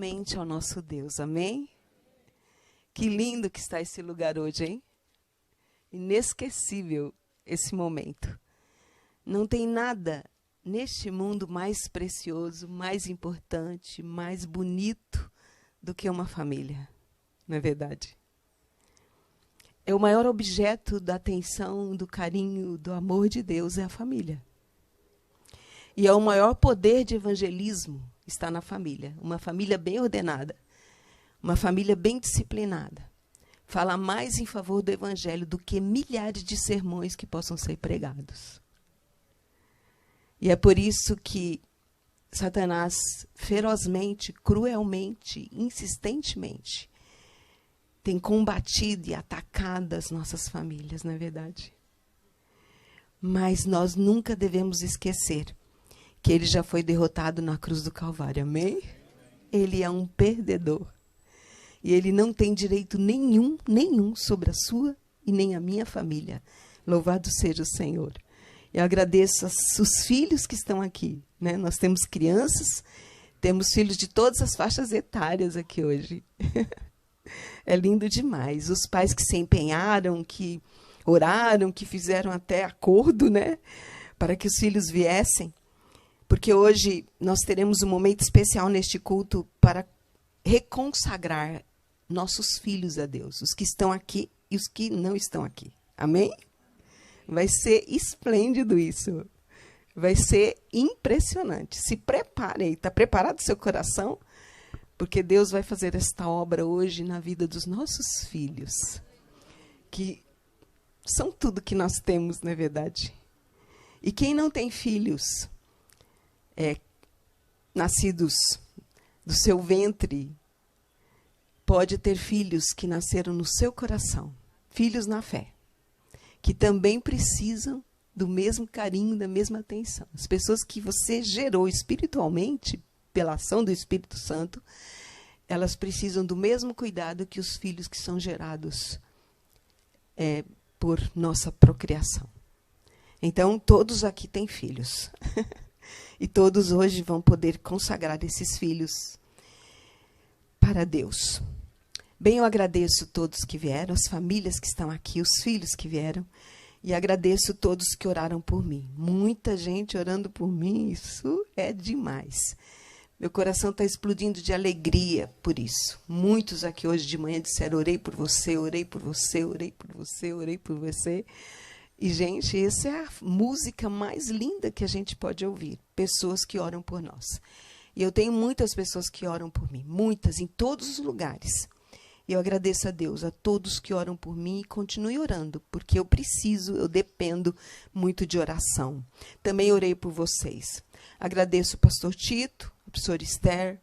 somente ao nosso Deus. Amém? Que lindo que está esse lugar hoje, hein? Inesquecível esse momento. Não tem nada neste mundo mais precioso, mais importante, mais bonito do que uma família. Não é verdade? É o maior objeto da atenção, do carinho, do amor de Deus, é a família. E é o maior poder de evangelismo está na família. Uma família bem ordenada, uma família bem disciplinada, fala mais em favor do evangelho do que milhares de sermões que possam ser pregados. E é por isso que Satanás ferozmente, cruelmente, insistentemente tem combatido e atacado as nossas famílias, não é verdade? Mas nós nunca devemos esquecer que ele já foi derrotado na cruz do Calvário, amém? Ele é um perdedor. E ele não tem direito nenhum sobre a sua e nem a minha família. Louvado seja o Senhor. Eu agradeço os filhos que estão aqui, né? Nós temos crianças, temos filhos de todas as faixas etárias aqui hoje. É lindo demais. Os pais que se empenharam, que oraram, que fizeram até acordo, né? Para que os filhos viessem. Porque hoje nós teremos um momento especial neste culto para reconsagrar nossos filhos a Deus. Os que estão aqui e os que não estão aqui. Amém? Vai ser esplêndido isso. Vai ser impressionante. Se prepare aí. Está preparado o seu coração? Porque Deus vai fazer esta obra hoje na vida dos nossos filhos. Que são tudo que nós temos, não é verdade? E quem não tem filhos nascidos do seu ventre, pode ter filhos que nasceram no seu coração. Filhos na fé. Que também precisam do mesmo carinho, da mesma atenção. As pessoas que você gerou espiritualmente, pela ação do Espírito Santo, elas precisam do mesmo cuidado que os filhos que são gerados por nossa procriação. Então, todos aqui têm filhos. E todos hoje vão poder consagrar esses filhos para Deus. Bem, eu agradeço todos que vieram, as famílias que estão aqui, os filhos que vieram. E agradeço todos que oraram por mim. Muita gente orando por mim, isso é demais. Meu coração está explodindo de alegria por isso. Muitos aqui hoje de manhã disseram, orei por você, orei por você, orei por você, orei por você. E, gente, essa é a música mais linda que a gente pode ouvir. Pessoas que oram por nós. E eu tenho muitas pessoas que oram por mim. Muitas, em todos os lugares. E eu agradeço a Deus, a todos que oram por mim e continue orando. Porque eu dependo muito de oração. Também orei por vocês. Agradeço o pastor Tito, a professora Esther,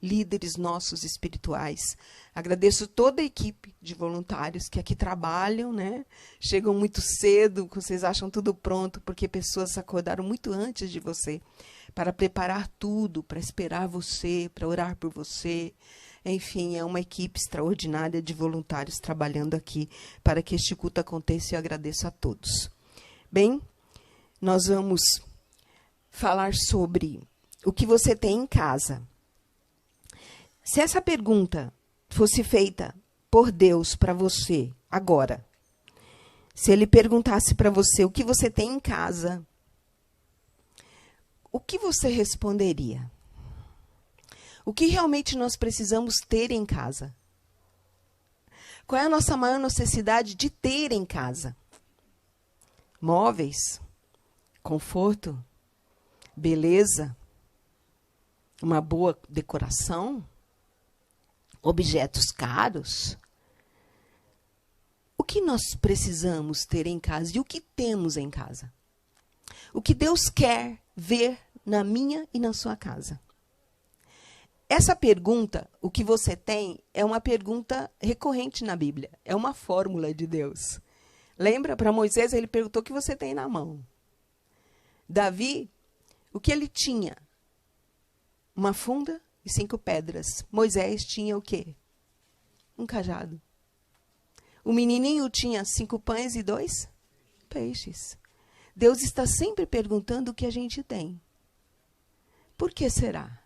líderes nossos espirituais. Agradeço toda a equipe de voluntários que aqui trabalham, né? Chegam muito cedo, vocês acham tudo pronto, porque pessoas acordaram muito antes de você para preparar tudo, para esperar você, para orar por você. Enfim, é uma equipe extraordinária de voluntários trabalhando aqui para que este culto aconteça e eu agradeço a todos. Bem, nós vamos falar sobre o que você tem em casa. Se essa pergunta fosse feita por Deus para você agora, se ele perguntasse para você o que você tem em casa, o que você responderia? O que realmente nós precisamos ter em casa? Qual é a nossa maior necessidade de ter em casa? Móveis, conforto, beleza, uma boa decoração, objetos caros? O que nós precisamos ter em casa e o que temos em casa? O que Deus quer ver na minha e na sua casa? Essa pergunta, o que você tem, é uma pergunta recorrente na Bíblia. É uma fórmula de Deus. Lembra? Para Moisés, ele perguntou o que você tem na mão. Davi, o que ele tinha? Uma funda e 5 pedras. Moisés tinha o quê? Um cajado. O menininho tinha 5 pães e 2 peixes. Deus está sempre perguntando o que a gente tem. Por que será?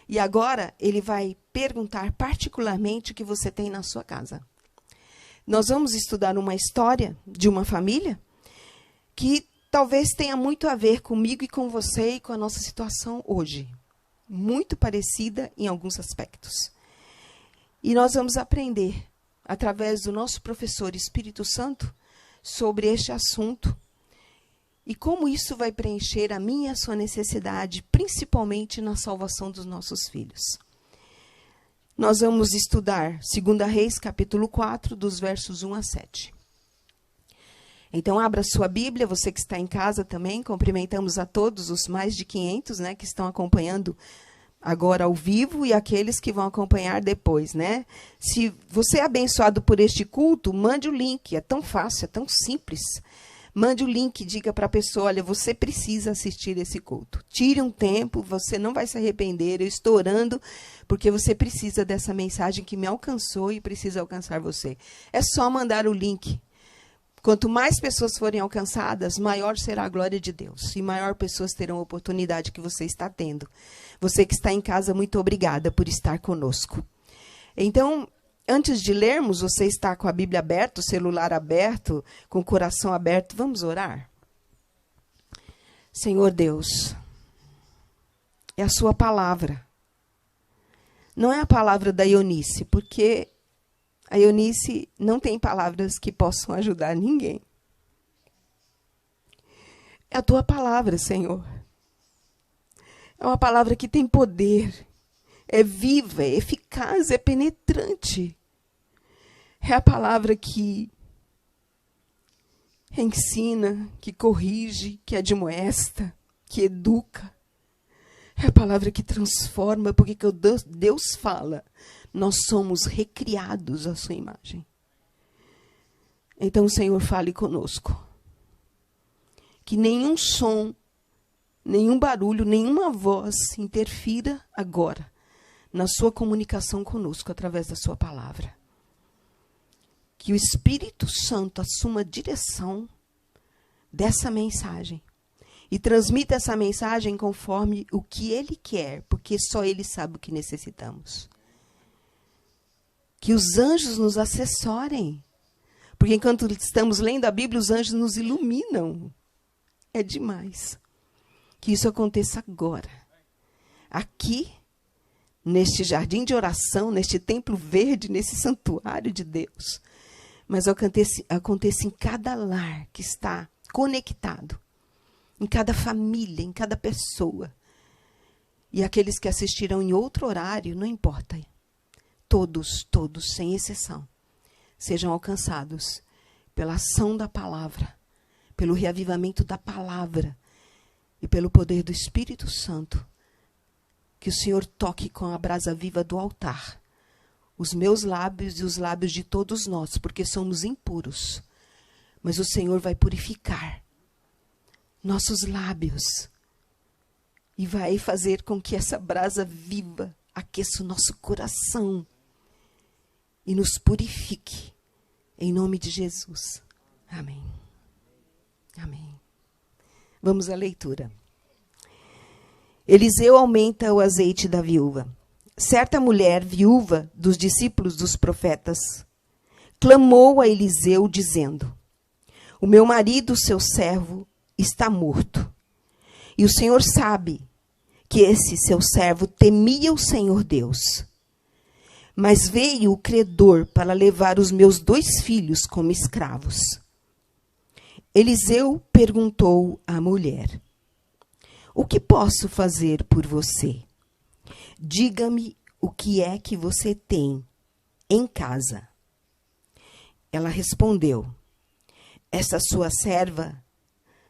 E agora ele vai perguntar particularmente o que você tem na sua casa. Nós vamos estudar uma história de uma família que talvez tenha muito a ver comigo e com você e com a nossa situação hoje. Muito parecida em alguns aspectos. E nós vamos aprender, através do nosso professor Espírito Santo, sobre este assunto e como isso vai preencher a minha e a sua necessidade, principalmente na salvação dos nossos filhos. Nós vamos estudar 2 Reis, capítulo 4, dos versos 1 a 7. Então, abra sua Bíblia, você que está em casa também. Cumprimentamos a todos os mais de 500, né, que estão acompanhando agora ao vivo e aqueles que vão acompanhar depois, né? Se você é abençoado por este culto, mande o link. É tão fácil, é tão simples. Mande o link, diga para a pessoa, olha, você precisa assistir esse culto. Tire um tempo, você não vai se arrepender. Eu estou orando porque você precisa dessa mensagem que me alcançou e precisa alcançar você. É só mandar o link. Quanto mais pessoas forem alcançadas, maior será a glória de Deus. E maior pessoas terão a oportunidade que você está tendo. Você que está em casa, muito obrigada por estar conosco. Então, antes de lermos, você está com a Bíblia aberta, o celular aberto, com o coração aberto. Vamos orar? Senhor Deus, é a sua palavra. Não é a palavra da Eunice, porque a Eunice não tem palavras que possam ajudar ninguém. É a tua palavra, Senhor. É uma palavra que tem poder, é viva, é eficaz, é penetrante. É a palavra que ensina, que corrige, que admoesta, que educa. É a palavra que transforma, porque Deus fala, nós somos recriados à sua imagem. Então, Senhor, fale conosco. Que nenhum som, nenhum barulho, nenhuma voz interfira agora na sua comunicação conosco através da sua palavra. Que o Espírito Santo assuma a direção dessa mensagem e transmita essa mensagem conforme o que Ele quer, porque só Ele sabe o que necessitamos. Que os anjos nos assessorem, porque enquanto estamos lendo a Bíblia, os anjos nos iluminam. É demais. Que isso aconteça agora. Aqui, neste jardim de oração, neste templo verde, nesse santuário de Deus. Mas aconteça em cada lar que está conectado. Em cada família, em cada pessoa. E aqueles que assistirão em outro horário, não importa. Todos, sem exceção, sejam alcançados pela ação da palavra, pelo reavivamento da palavra e pelo poder do Espírito Santo. Que o Senhor toque com a brasa viva do altar os meus lábios e os lábios de todos nós, porque somos impuros. Mas o Senhor vai purificar nossos lábios e vai fazer com que essa brasa viva aqueça o nosso coração e nos purifique, em nome de Jesus. Amém. Amém. Vamos à leitura. Eliseu aumenta o azeite da viúva. Certa mulher, viúva dos discípulos dos profetas, clamou a Eliseu, dizendo: o meu marido, seu servo, está morto. E o Senhor sabe que esse seu servo temia o Senhor Deus. Mas veio o credor para levar os meus 2 filhos como escravos. Eliseu perguntou à mulher: o que posso fazer por você? Diga-me o que é que você tem em casa. Ela respondeu: essa sua serva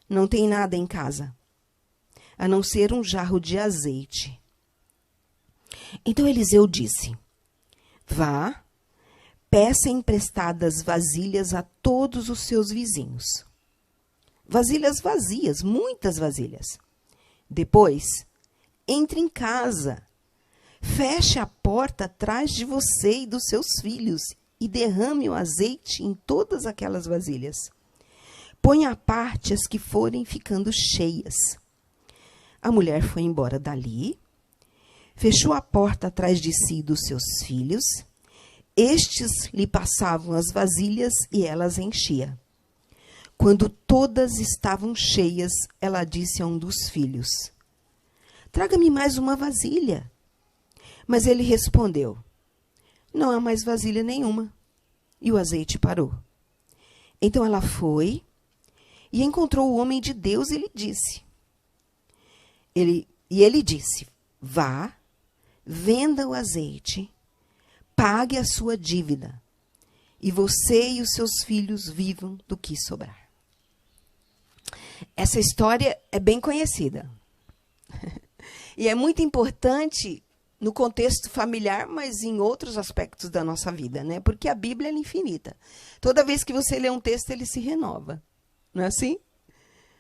não tem nada em casa, a não ser um jarro de azeite. Então Eliseu disse: vá, peça emprestadas vasilhas a todos os seus vizinhos. Vasilhas vazias, muitas vasilhas. Depois, entre em casa, feche a porta atrás de você e dos seus filhos e derrame o azeite em todas aquelas vasilhas. Ponha à parte as que forem ficando cheias. A mulher foi embora dali, fechou a porta atrás de si e dos seus filhos. Estes lhe passavam as vasilhas e ela as enchia. Quando todas estavam cheias, ela disse a um dos filhos: traga-me mais uma vasilha. Mas ele respondeu: não há mais vasilha nenhuma. E o azeite parou. Então ela foi e encontrou o homem de Deus e lhe disse. Ele disse: vá, venda o azeite, pague a sua dívida, e você e os seus filhos vivam do que sobrar. Essa história é bem conhecida. E é muito importante no contexto familiar, mas em outros aspectos da nossa vida, né? Porque a Bíblia é infinita. Toda vez que você lê um texto, ele se renova. Não é assim?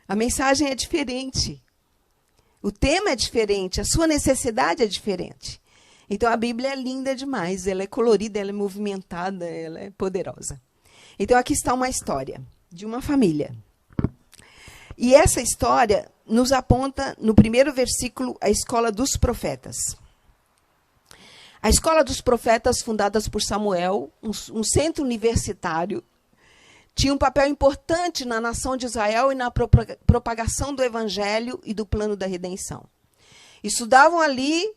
A mensagem é diferente. O tema é diferente, a sua necessidade é diferente. Então, a Bíblia é linda demais, ela é colorida, ela é movimentada, ela é poderosa. Então, aqui está uma história de uma família. E essa história nos aponta, no primeiro versículo, a escola dos profetas. A escola dos profetas, fundada por Samuel, um centro universitário, tinha um papel importante na nação de Israel e na propagação do evangelho e do plano da redenção. Estudavam ali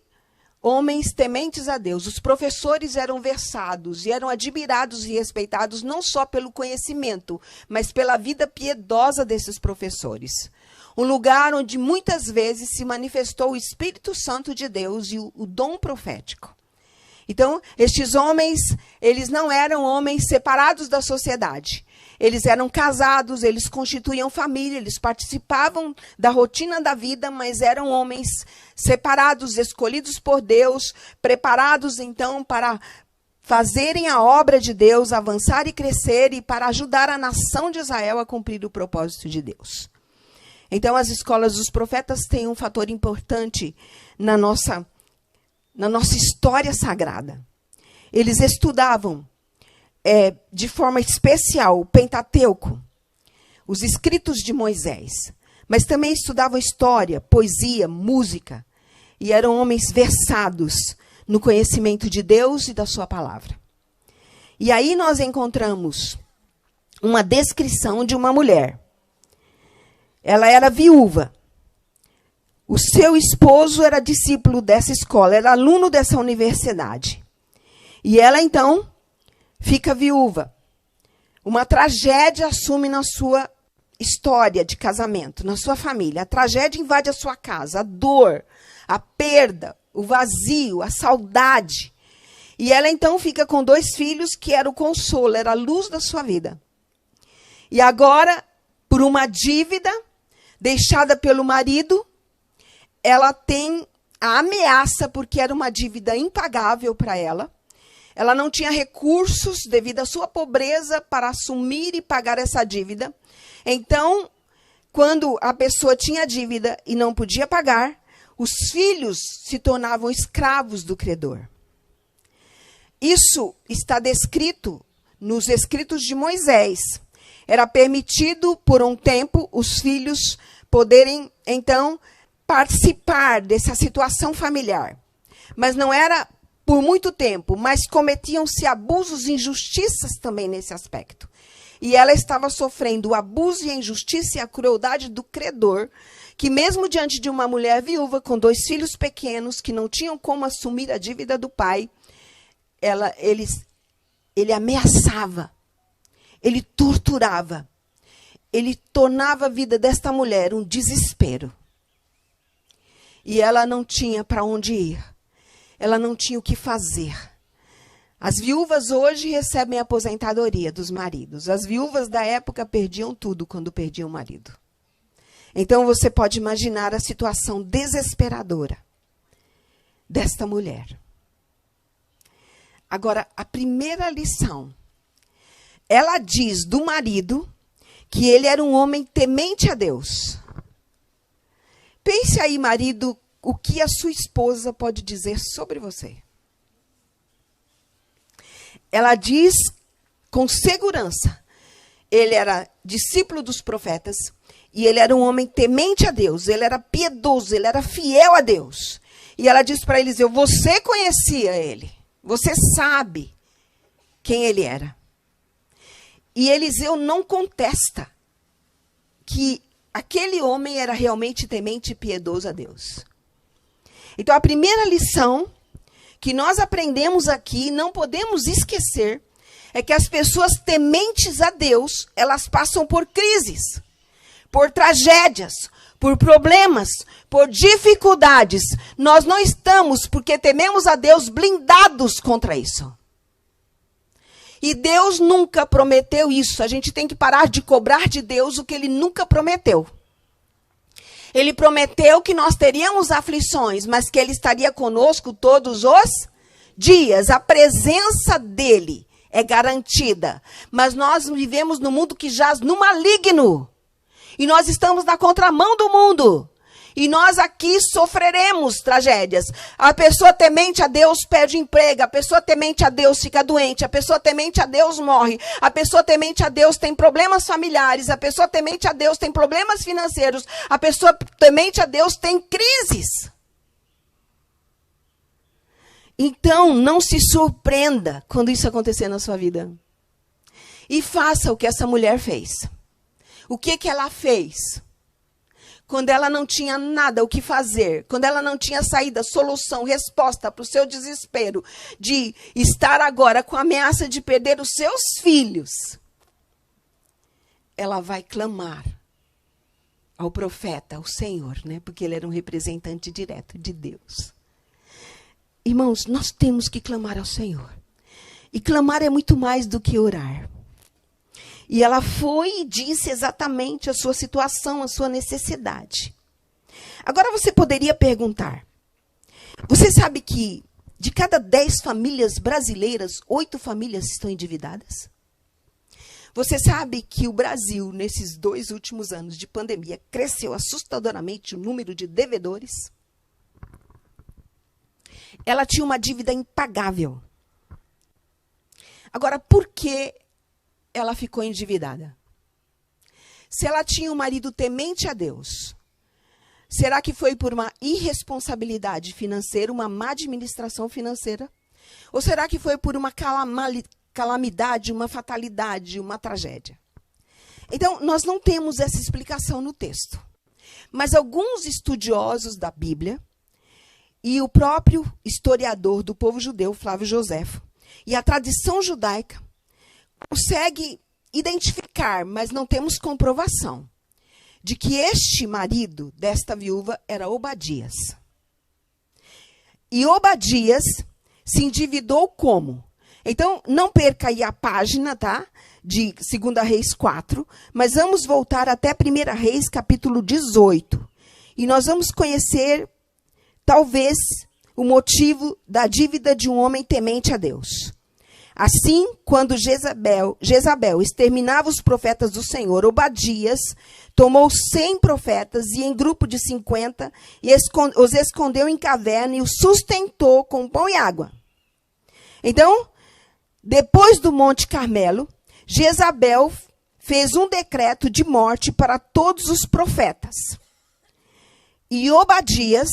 homens tementes a Deus. Os professores eram versados e eram admirados e respeitados não só pelo conhecimento, mas pela vida piedosa desses professores. Um lugar onde muitas vezes se manifestou o Espírito Santo de Deus e o dom profético. Então, estes homens, eles não eram homens separados da sociedade. Eles eram casados, eles constituíam família, eles participavam da rotina da vida, mas eram homens separados, escolhidos por Deus, preparados, então, para fazerem a obra de Deus, avançar e crescer, e para ajudar a nação de Israel a cumprir o propósito de Deus. Então, as escolas dos profetas têm um fator importante na nossa história sagrada. Eles estudavam de forma especial o Pentateuco, os escritos de Moisés, mas também estudavam história, poesia, música, e eram homens versados no conhecimento de Deus e da sua palavra. E aí nós encontramos uma descrição de uma mulher. Ela era viúva. O seu esposo era discípulo dessa escola, era aluno dessa universidade. E ela, então, fica viúva. Uma tragédia assume na sua história de casamento, na sua família. A tragédia invade a sua casa, a dor, a perda, o vazio, a saudade. E ela, então, fica com 2 filhos, que era o consolo, era a luz da sua vida. E agora, por uma dívida deixada pelo marido, ela tem a ameaça, porque era uma dívida impagável para ela. Ela não tinha recursos, devido à sua pobreza, para assumir e pagar essa dívida. Então, quando a pessoa tinha dívida e não podia pagar, os filhos se tornavam escravos do credor. Isso está descrito nos escritos de Moisés. Era permitido, por um tempo, os filhos poderem, então, participar dessa situação familiar. Mas não era por muito tempo, mas cometiam-se abusos e injustiças também nesse aspecto. E ela estava sofrendo o abuso e a injustiça e a crueldade do credor, que mesmo diante de uma mulher viúva com 2 filhos pequenos, que não tinham como assumir a dívida do pai, ele ameaçava, ele torturava, ele tornava a vida desta mulher um desespero. E ela não tinha para onde ir. Ela não tinha o que fazer. As viúvas hoje recebem a aposentadoria dos maridos. As viúvas da época perdiam tudo quando perdiam o marido. Então você pode imaginar a situação desesperadora desta mulher. Agora, a primeira lição. Ela diz do marido que ele era um homem temente a Deus. Pense aí, marido, o que a sua esposa pode dizer sobre você. Ela diz com segurança, ele era discípulo dos profetas, e ele era um homem temente a Deus, ele era piedoso, ele era fiel a Deus. E ela disse para Eliseu, você conhecia ele. Você sabe quem ele era. E Eliseu não contesta que aquele homem era realmente temente e piedoso a Deus. Então, a primeira lição que nós aprendemos aqui, não podemos esquecer, é que as pessoas tementes a Deus, elas passam por crises, por tragédias, por problemas, por dificuldades. Nós não estamos, porque tememos a Deus, blindados contra isso. E Deus nunca prometeu isso. A gente tem que parar de cobrar de Deus o que Ele nunca prometeu. Ele prometeu que nós teríamos aflições, mas que Ele estaria conosco todos os dias. A presença dEle é garantida. Mas nós vivemos num mundo que jaz no maligno. E nós estamos na contramão do mundo. E nós aqui sofreremos tragédias. A pessoa temente a Deus perde emprego. A pessoa temente a Deus fica doente. A pessoa temente a Deus morre. A pessoa temente a Deus tem problemas familiares. A pessoa temente a Deus tem problemas financeiros. A pessoa temente a Deus tem crises. Então, não se surpreenda quando isso acontecer na sua vida. E faça o que essa mulher fez. O que ela fez? Quando ela não tinha nada o que fazer, quando ela não tinha saída, solução, resposta para o seu desespero de estar agora com a ameaça de perder os seus filhos, ela vai clamar ao profeta, ao Senhor, né? Porque ele era um representante direto de Deus. Irmãos, nós temos que clamar ao Senhor. E clamar é muito mais do que orar. E ela foi e disse exatamente a sua situação, a sua necessidade. Agora você poderia perguntar, você sabe que de cada 10 famílias brasileiras, 8 famílias estão endividadas? Você sabe que o Brasil, nesses 2 últimos anos de pandemia, cresceu assustadoramente o número de devedores? Ela tinha uma dívida impagável. Agora, por que ela ficou endividada? Se ela tinha um marido temente a Deus, será que foi por uma irresponsabilidade financeira, uma má administração financeira? Ou será que foi por uma calamidade, uma fatalidade, uma tragédia? Então, nós não temos essa explicação no texto. Mas alguns estudiosos da Bíblia e o próprio historiador do povo judeu, Flávio Joséfo, e a tradição judaica, consegue identificar, mas não temos comprovação, de que este marido desta viúva era Obadias. E Obadias se endividou como? Então, não perca aí a página, tá? De 2 Reis 4, mas vamos voltar até 1 Reis, capítulo 18. E nós vamos conhecer, talvez, o motivo da dívida de um homem temente a Deus. Assim, quando Jezabel exterminava os profetas do Senhor, Obadias tomou 100 profetas e em grupo de 50 os escondeu em caverna e os sustentou com pão e água. Então, depois do Monte Carmelo, Jezabel fez um decreto de morte para todos os profetas. E Obadias,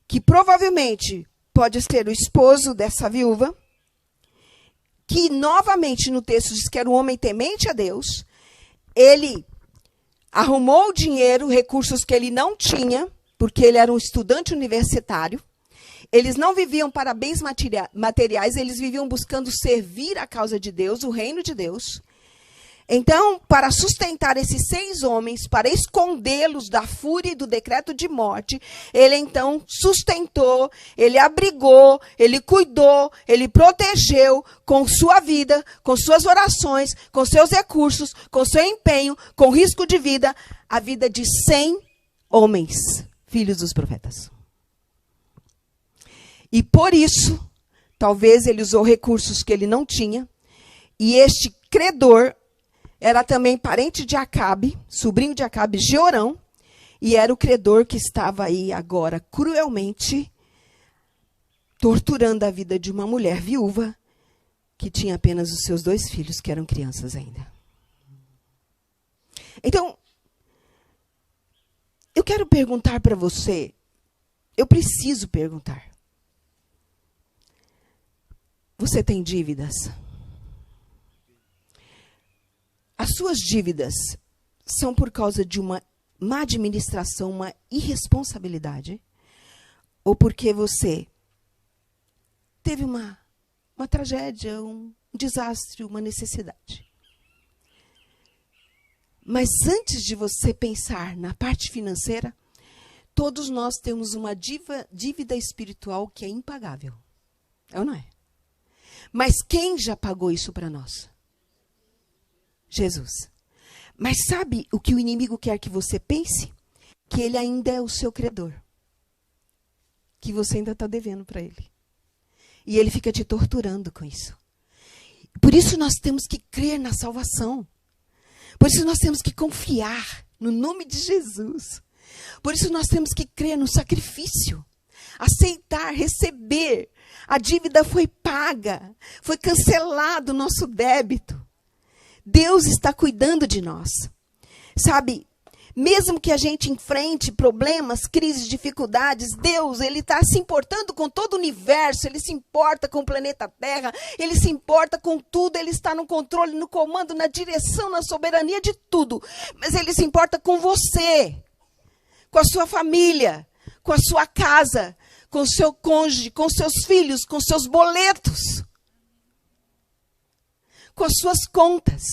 que provavelmente pode ser o esposo dessa viúva, que novamente no texto diz que era um homem temente a Deus, ele arrumou dinheiro, recursos que ele não tinha, porque ele era um estudante universitário. Eles não viviam para bens materiais, eles viviam buscando servir a causa de Deus, o reino de Deus. Então, para sustentar esses 6 homens, para escondê-los da fúria e do decreto de morte, ele então sustentou, ele abrigou, ele cuidou, ele protegeu com sua vida, com suas orações, com seus recursos, com seu empenho, com risco de vida, a vida de 100 homens, filhos dos profetas. E por isso, talvez ele usou recursos que ele não tinha, e este credor era também parente de Acabe, sobrinho de Acabe, Jeorão, e era o credor que estava aí agora cruelmente torturando a vida de uma mulher viúva que tinha apenas os seus 2 filhos, que eram crianças ainda. Então, eu quero perguntar para você, eu preciso perguntar. Você tem dívidas? As suas dívidas são por causa de uma má administração, uma irresponsabilidade? Ou porque você teve uma tragédia, um desastre, uma necessidade? Mas antes de você pensar na parte financeira, todos nós temos uma dívida espiritual que é impagável. É ou não é? Mas quem já pagou isso para nós? Jesus. Mas sabe o que o inimigo quer que você pense? Que ele ainda é o seu credor. Que você ainda está devendo para ele. E ele fica te torturando com isso. Por isso nós temos que crer na salvação. Por isso nós temos que confiar no nome de Jesus. Por isso nós temos que crer no sacrifício. Aceitar, receber. A dívida foi paga. Foi cancelado o nosso débito. Deus está cuidando de nós. Sabe, mesmo que a gente enfrente problemas, crises, dificuldades, Deus, Ele está se importando com todo o universo, Ele se importa com o planeta Terra, Ele se importa com tudo, Ele está no controle, no comando, na direção, na soberania de tudo. Mas Ele se importa com você, com a sua família, com a sua casa, com o seu cônjuge, com seus filhos, com seus boletos, com as suas contas.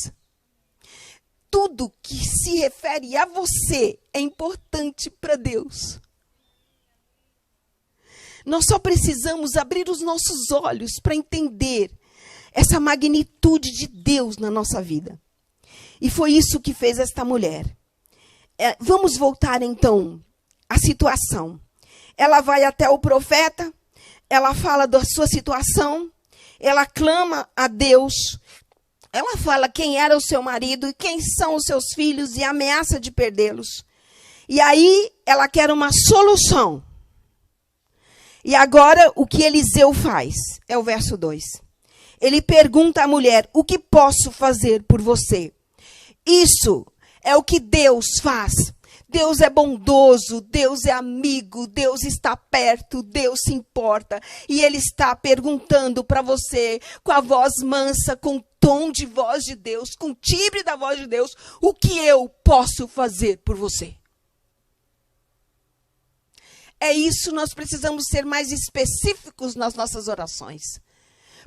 Tudo que se refere a você é importante para Deus. Nós só precisamos abrir os nossos olhos para entender essa magnitude de Deus na nossa vida. E foi isso que fez esta mulher. Vamos voltar então à situação. Ela vai até o profeta, ela fala da sua situação, ela clama a Deus. Ela fala quem era o seu marido e quem são os seus filhos e ameaça de perdê-los. E aí ela quer uma solução. E agora o que Eliseu faz? É o verso 2. Ele pergunta à mulher, o que posso fazer por você? Isso é o que Deus faz. Deus é bondoso, Deus é amigo, Deus está perto, Deus se importa. E Ele está perguntando para você, com a voz mansa, com o tom de voz de Deus, com o timbre da voz de Deus, o que eu posso fazer por você? É isso, nós precisamos ser mais específicos nas nossas orações.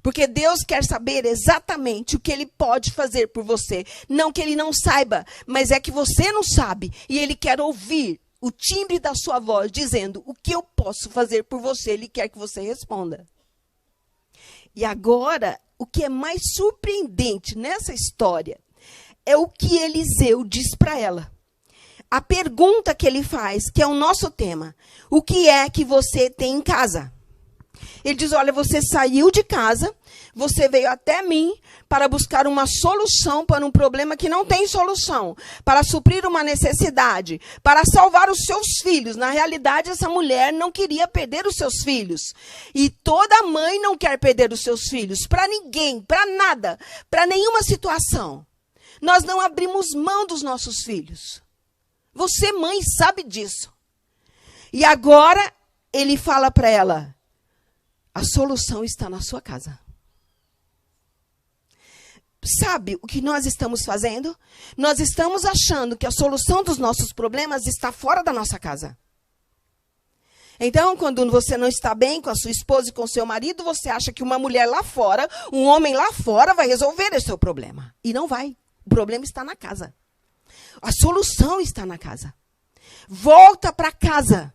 Porque Deus quer saber exatamente o que Ele pode fazer por você. Não que Ele não saiba, mas é que você não sabe. E Ele quer ouvir o timbre da sua voz dizendo o que eu posso fazer por você. Ele quer que você responda. E agora, o que é mais surpreendente nessa história é o que Eliseu diz para ela. A pergunta que ele faz, que é o nosso tema. O que é que você tem em casa? Ele diz, olha, você saiu de casa, você veio até mim para buscar uma solução para um problema que não tem solução, para suprir uma necessidade, para salvar os seus filhos. Na realidade, essa mulher não queria perder os seus filhos. E toda mãe não quer perder os seus filhos, para ninguém, para nada, para nenhuma situação. Nós não abrimos mão dos nossos filhos. Você, mãe, sabe disso. E agora, ele fala para ela, a solução está na sua casa. Sabe o que nós estamos fazendo? Nós estamos achando que a solução dos nossos problemas está fora da nossa casa. Então, quando você não está bem com a sua esposa e com o seu marido, você acha que uma mulher lá fora, um homem lá fora vai resolver esse seu problema. E não vai. O problema está na casa. A solução está na casa. Volta para casa.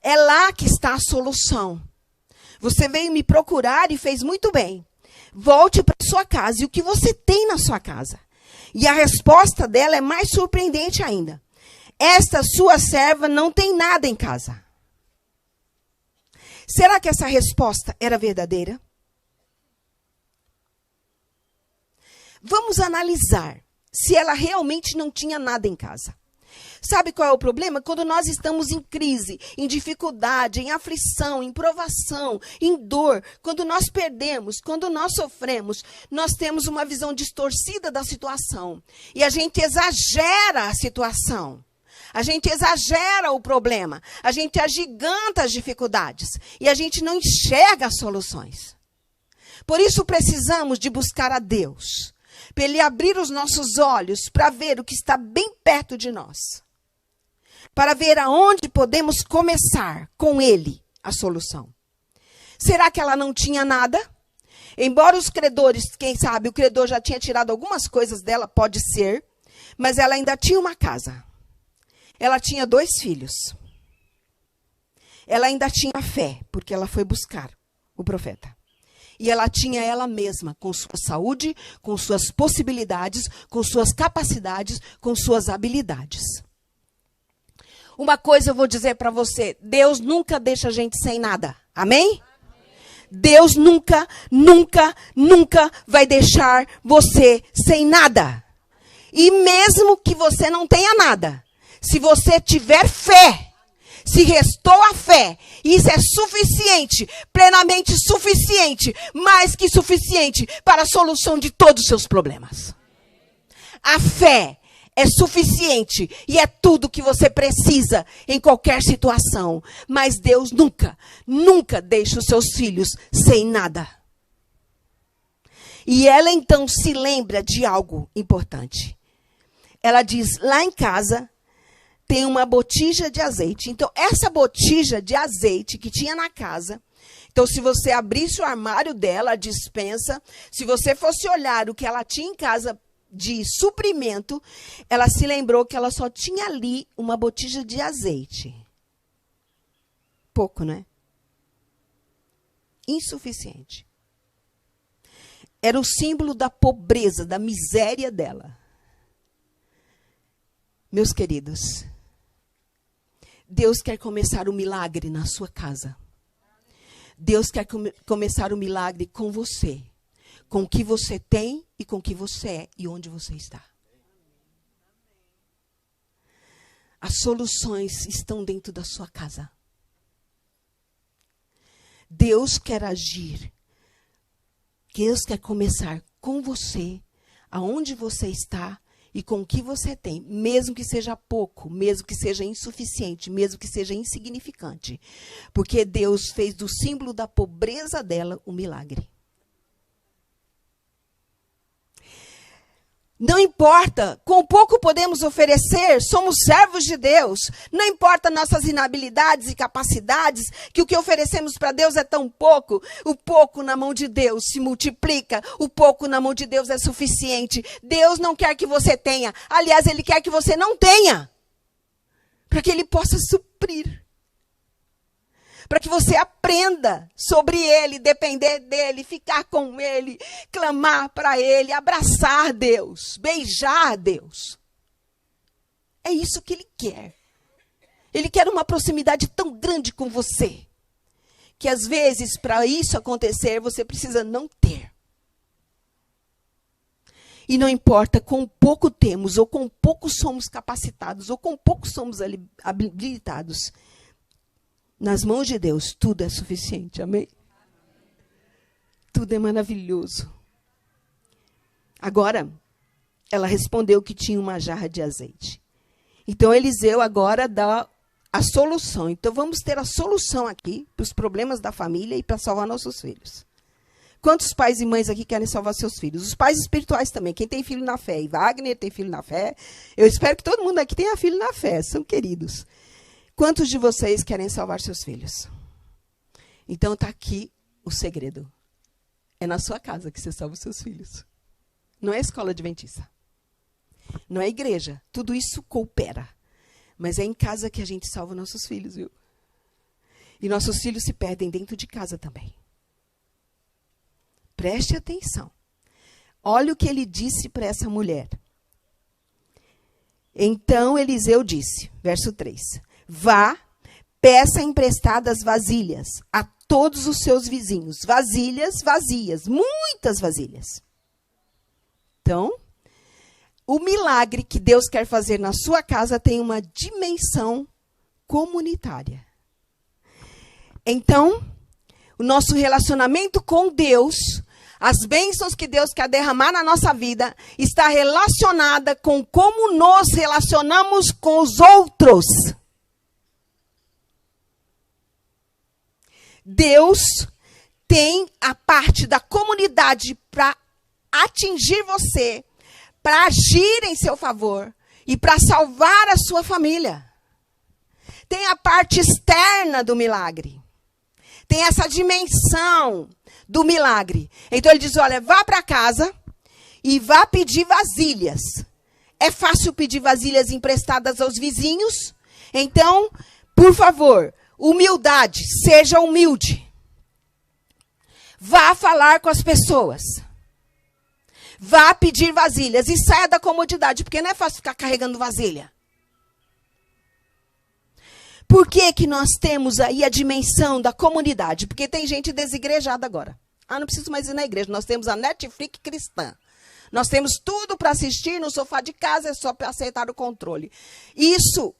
É lá que está a solução. Você veio me procurar e fez muito bem. Volte para sua casa. E o que você tem na sua casa? E a resposta dela é mais surpreendente ainda. Esta sua serva não tem nada em casa. Será que essa resposta era verdadeira? Vamos analisar se ela realmente não tinha nada em casa. Sabe qual é o problema? Quando nós estamos em crise, em dificuldade, em aflição, em provação, em dor, quando nós perdemos, quando nós sofremos, nós temos uma visão distorcida da situação. E a gente exagera a situação. A gente exagera o problema. A gente agiganta as dificuldades. E a gente não enxerga as soluções. Por isso precisamos de buscar a Deus. Para Ele abrir os nossos olhos para ver o que está bem perto de nós. Para ver aonde podemos começar com Ele a solução. Será que ela não tinha nada? Embora os credores, quem sabe, o credor já tinha tirado algumas coisas dela, pode ser. Mas ela ainda tinha uma casa. Ela tinha 2 filhos. Ela ainda tinha fé, porque ela foi buscar o profeta. E ela tinha ela mesma, com sua saúde, com suas possibilidades, com suas capacidades, com suas habilidades. Uma coisa eu vou dizer para você, Deus nunca deixa a gente sem nada. Amém? Deus nunca, nunca, nunca vai deixar você sem nada. E mesmo que você não tenha nada, se você tiver fé, se restou a fé, isso é suficiente, plenamente suficiente, mais que suficiente para a solução de todos os seus problemas. A fé é suficiente e é tudo que você precisa em qualquer situação. Mas Deus nunca, nunca deixa os seus filhos sem nada. E ela então se lembra de algo importante. Ela diz, lá em casa tem uma botija de azeite. Então, essa botija de azeite que tinha na casa, então se você abrisse o armário dela, a despensa, se você fosse olhar o que ela tinha em casa de suprimento, ela se lembrou que ela só tinha ali uma botija de azeite. Pouco, né? Insuficiente. Era o símbolo da pobreza, da miséria dela. Meus queridos, Deus quer começar o milagre na sua casa. Deus quer começar o milagre com você. Com o que você tem e com o que você é e onde você está. As soluções estão dentro da sua casa. Deus quer agir. Deus quer começar com você, aonde você está e com o que você tem, mesmo que seja pouco, mesmo que seja insuficiente, mesmo que seja insignificante. Porque Deus fez do símbolo da pobreza dela um milagre. Não importa, com pouco podemos oferecer, somos servos de Deus. Não importa nossas inabilidades e capacidades, que o que oferecemos para Deus é tão pouco. O pouco na mão de Deus se multiplica, o pouco na mão de Deus é suficiente. Deus não quer que você tenha, aliás, Ele quer que você não tenha, para que Ele possa suprir. Para que você aprenda sobre Ele, depender dEle, ficar com Ele, clamar para Ele, abraçar Deus, beijar Deus. É isso que Ele quer. Ele quer uma proximidade tão grande com você, que às vezes, para isso acontecer, você precisa não ter. E não importa quão pouco temos, ou quão pouco somos capacitados, ou quão pouco somos habilitados, nas mãos de Deus, tudo é suficiente, amém? Tudo é maravilhoso. Agora, ela respondeu que tinha uma jarra de azeite. Então, Eliseu agora dá a solução. Então, vamos ter a solução aqui para os problemas da família e para salvar nossos filhos. Quantos pais e mães aqui querem salvar seus filhos? Os pais espirituais também. Quem tem filho na fé? E Wagner tem filho na fé. Eu espero que todo mundo aqui tenha filho na fé. São queridos. Quantos de vocês querem salvar seus filhos? Então está aqui o segredo. É na sua casa que você salva os seus filhos. Não é escola adventista. Não é igreja. Tudo isso coopera. Mas é em casa que a gente salva nossos filhos, viu? E nossos filhos se perdem dentro de casa também. Preste atenção. Olha o que ele disse para essa mulher. Então Eliseu disse, verso 3. Vá, peça emprestadas vasilhas a todos os seus vizinhos. Vasilhas vazias, muitas vasilhas. Então, o milagre que Deus quer fazer na sua casa tem uma dimensão comunitária. Então, o nosso relacionamento com Deus, As bênçãos que Deus quer derramar na nossa vida está relacionada com como nos relacionamos com os outros. Deus tem a parte da comunidade para atingir você, para agir em seu favor e para salvar a sua família. Tem a parte externa do milagre. Tem essa dimensão do milagre. Então ele diz, olha, vá para casa e vá pedir vasilhas. É fácil pedir vasilhas emprestadas aos vizinhos. Então, por favor, humildade, seja humilde. Vá falar com as pessoas. Vá pedir vasilhas e saia da comodidade, porque não é fácil ficar carregando vasilha. Por que nós temos aí a dimensão da comunidade? Porque tem gente desigrejada agora. Ah, não preciso mais ir na igreja. Nós temos a Netflix cristã. Nós temos tudo para assistir no sofá de casa, é só para aceitar o controle. Isso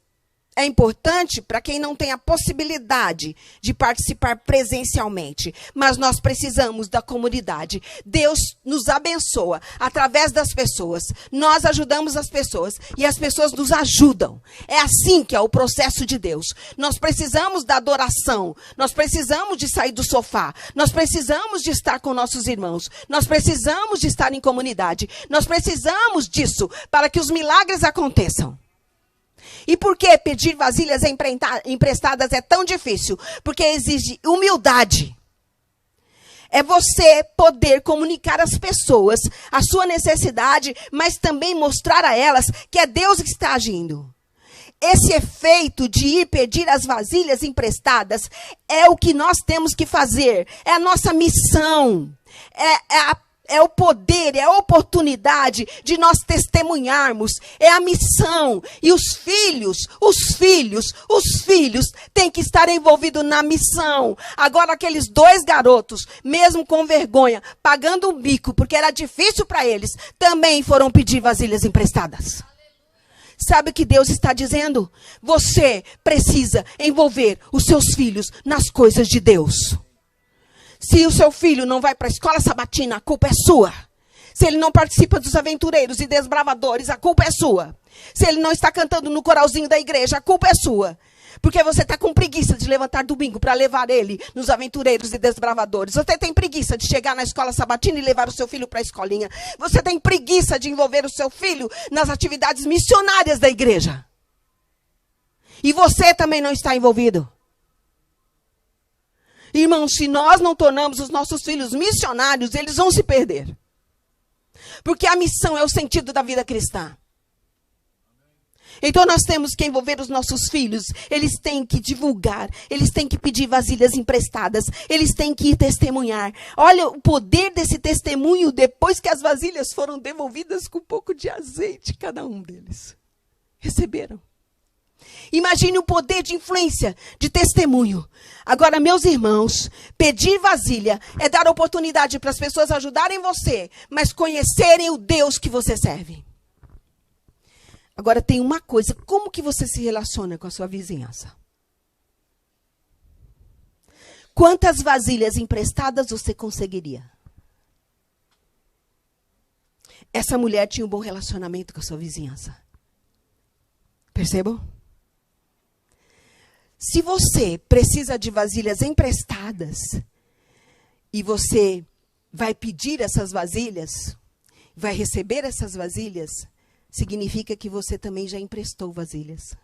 é importante para quem não tem a possibilidade de participar presencialmente. Mas nós precisamos da comunidade. Deus nos abençoa através das pessoas. Nós ajudamos as pessoas e as pessoas nos ajudam. É assim que é o processo de Deus. Nós precisamos da adoração. Nós precisamos de sair do sofá. Nós precisamos de estar com nossos irmãos. Nós precisamos de estar em comunidade. Nós precisamos disso para que os milagres aconteçam. E por que pedir vasilhas emprestadas é tão difícil? Porque exige humildade. É você poder comunicar às pessoas a sua necessidade, mas também mostrar a elas que é Deus que está agindo. Esse efeito de ir pedir as vasilhas emprestadas é o que nós temos que fazer. É a nossa missão. É o poder, é a oportunidade de nós testemunharmos. É a missão. E os filhos têm que estar envolvidos na missão. Agora, aqueles 2 garotos, mesmo com vergonha, pagando um bico, porque era difícil para eles, também foram pedir vasilhas emprestadas. Sabe o que Deus está dizendo? Você precisa envolver os seus filhos nas coisas de Deus. Se o seu filho não vai para a escola sabatina, a culpa é sua. Se ele não participa dos aventureiros e desbravadores, a culpa é sua. Se ele não está cantando no coralzinho da igreja, a culpa é sua. Porque você está com preguiça de levantar domingo para levar ele nos aventureiros e desbravadores. Você tem preguiça de chegar na escola sabatina e levar o seu filho para a escolinha. Você tem preguiça de envolver o seu filho nas atividades missionárias da igreja. E você também não está envolvido. Irmãos, se nós não tornamos os nossos filhos missionários, eles vão se perder. Porque a missão é o sentido da vida cristã. Então nós temos que envolver os nossos filhos. Eles têm que divulgar, eles têm que pedir vasilhas emprestadas, eles têm que ir testemunhar. Olha o poder desse testemunho depois que as vasilhas foram devolvidas com um pouco de azeite, cada um deles. Receberam. Imagine o poder de influência, de testemunho. Agora, meus irmãos, pedir vasilha é dar oportunidade para as pessoas ajudarem você, mas conhecerem o Deus que você serve. Agora, tem uma coisa, como que você se relaciona com a sua vizinhança? Quantas vasilhas emprestadas você conseguiria? Essa mulher tinha um bom relacionamento com a sua vizinhança. Percebam? Se você precisa de vasilhas emprestadas e você vai pedir essas vasilhas, vai receber essas vasilhas, significa que você também já emprestou vasilhas.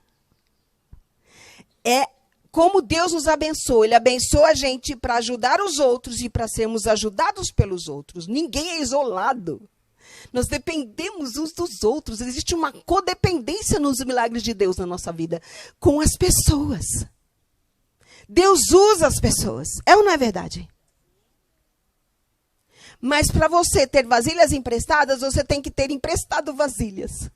É como Deus nos abençoa. Ele abençoa a gente para ajudar os outros e para sermos ajudados pelos outros. Ninguém é isolado. Nós dependemos uns dos outros. Existe uma codependência nos milagres de Deus na nossa vida com as pessoas. Deus usa as pessoas. É ou não é verdade? Mas para você ter vasilhas emprestadas, você tem que ter emprestado vasilhas.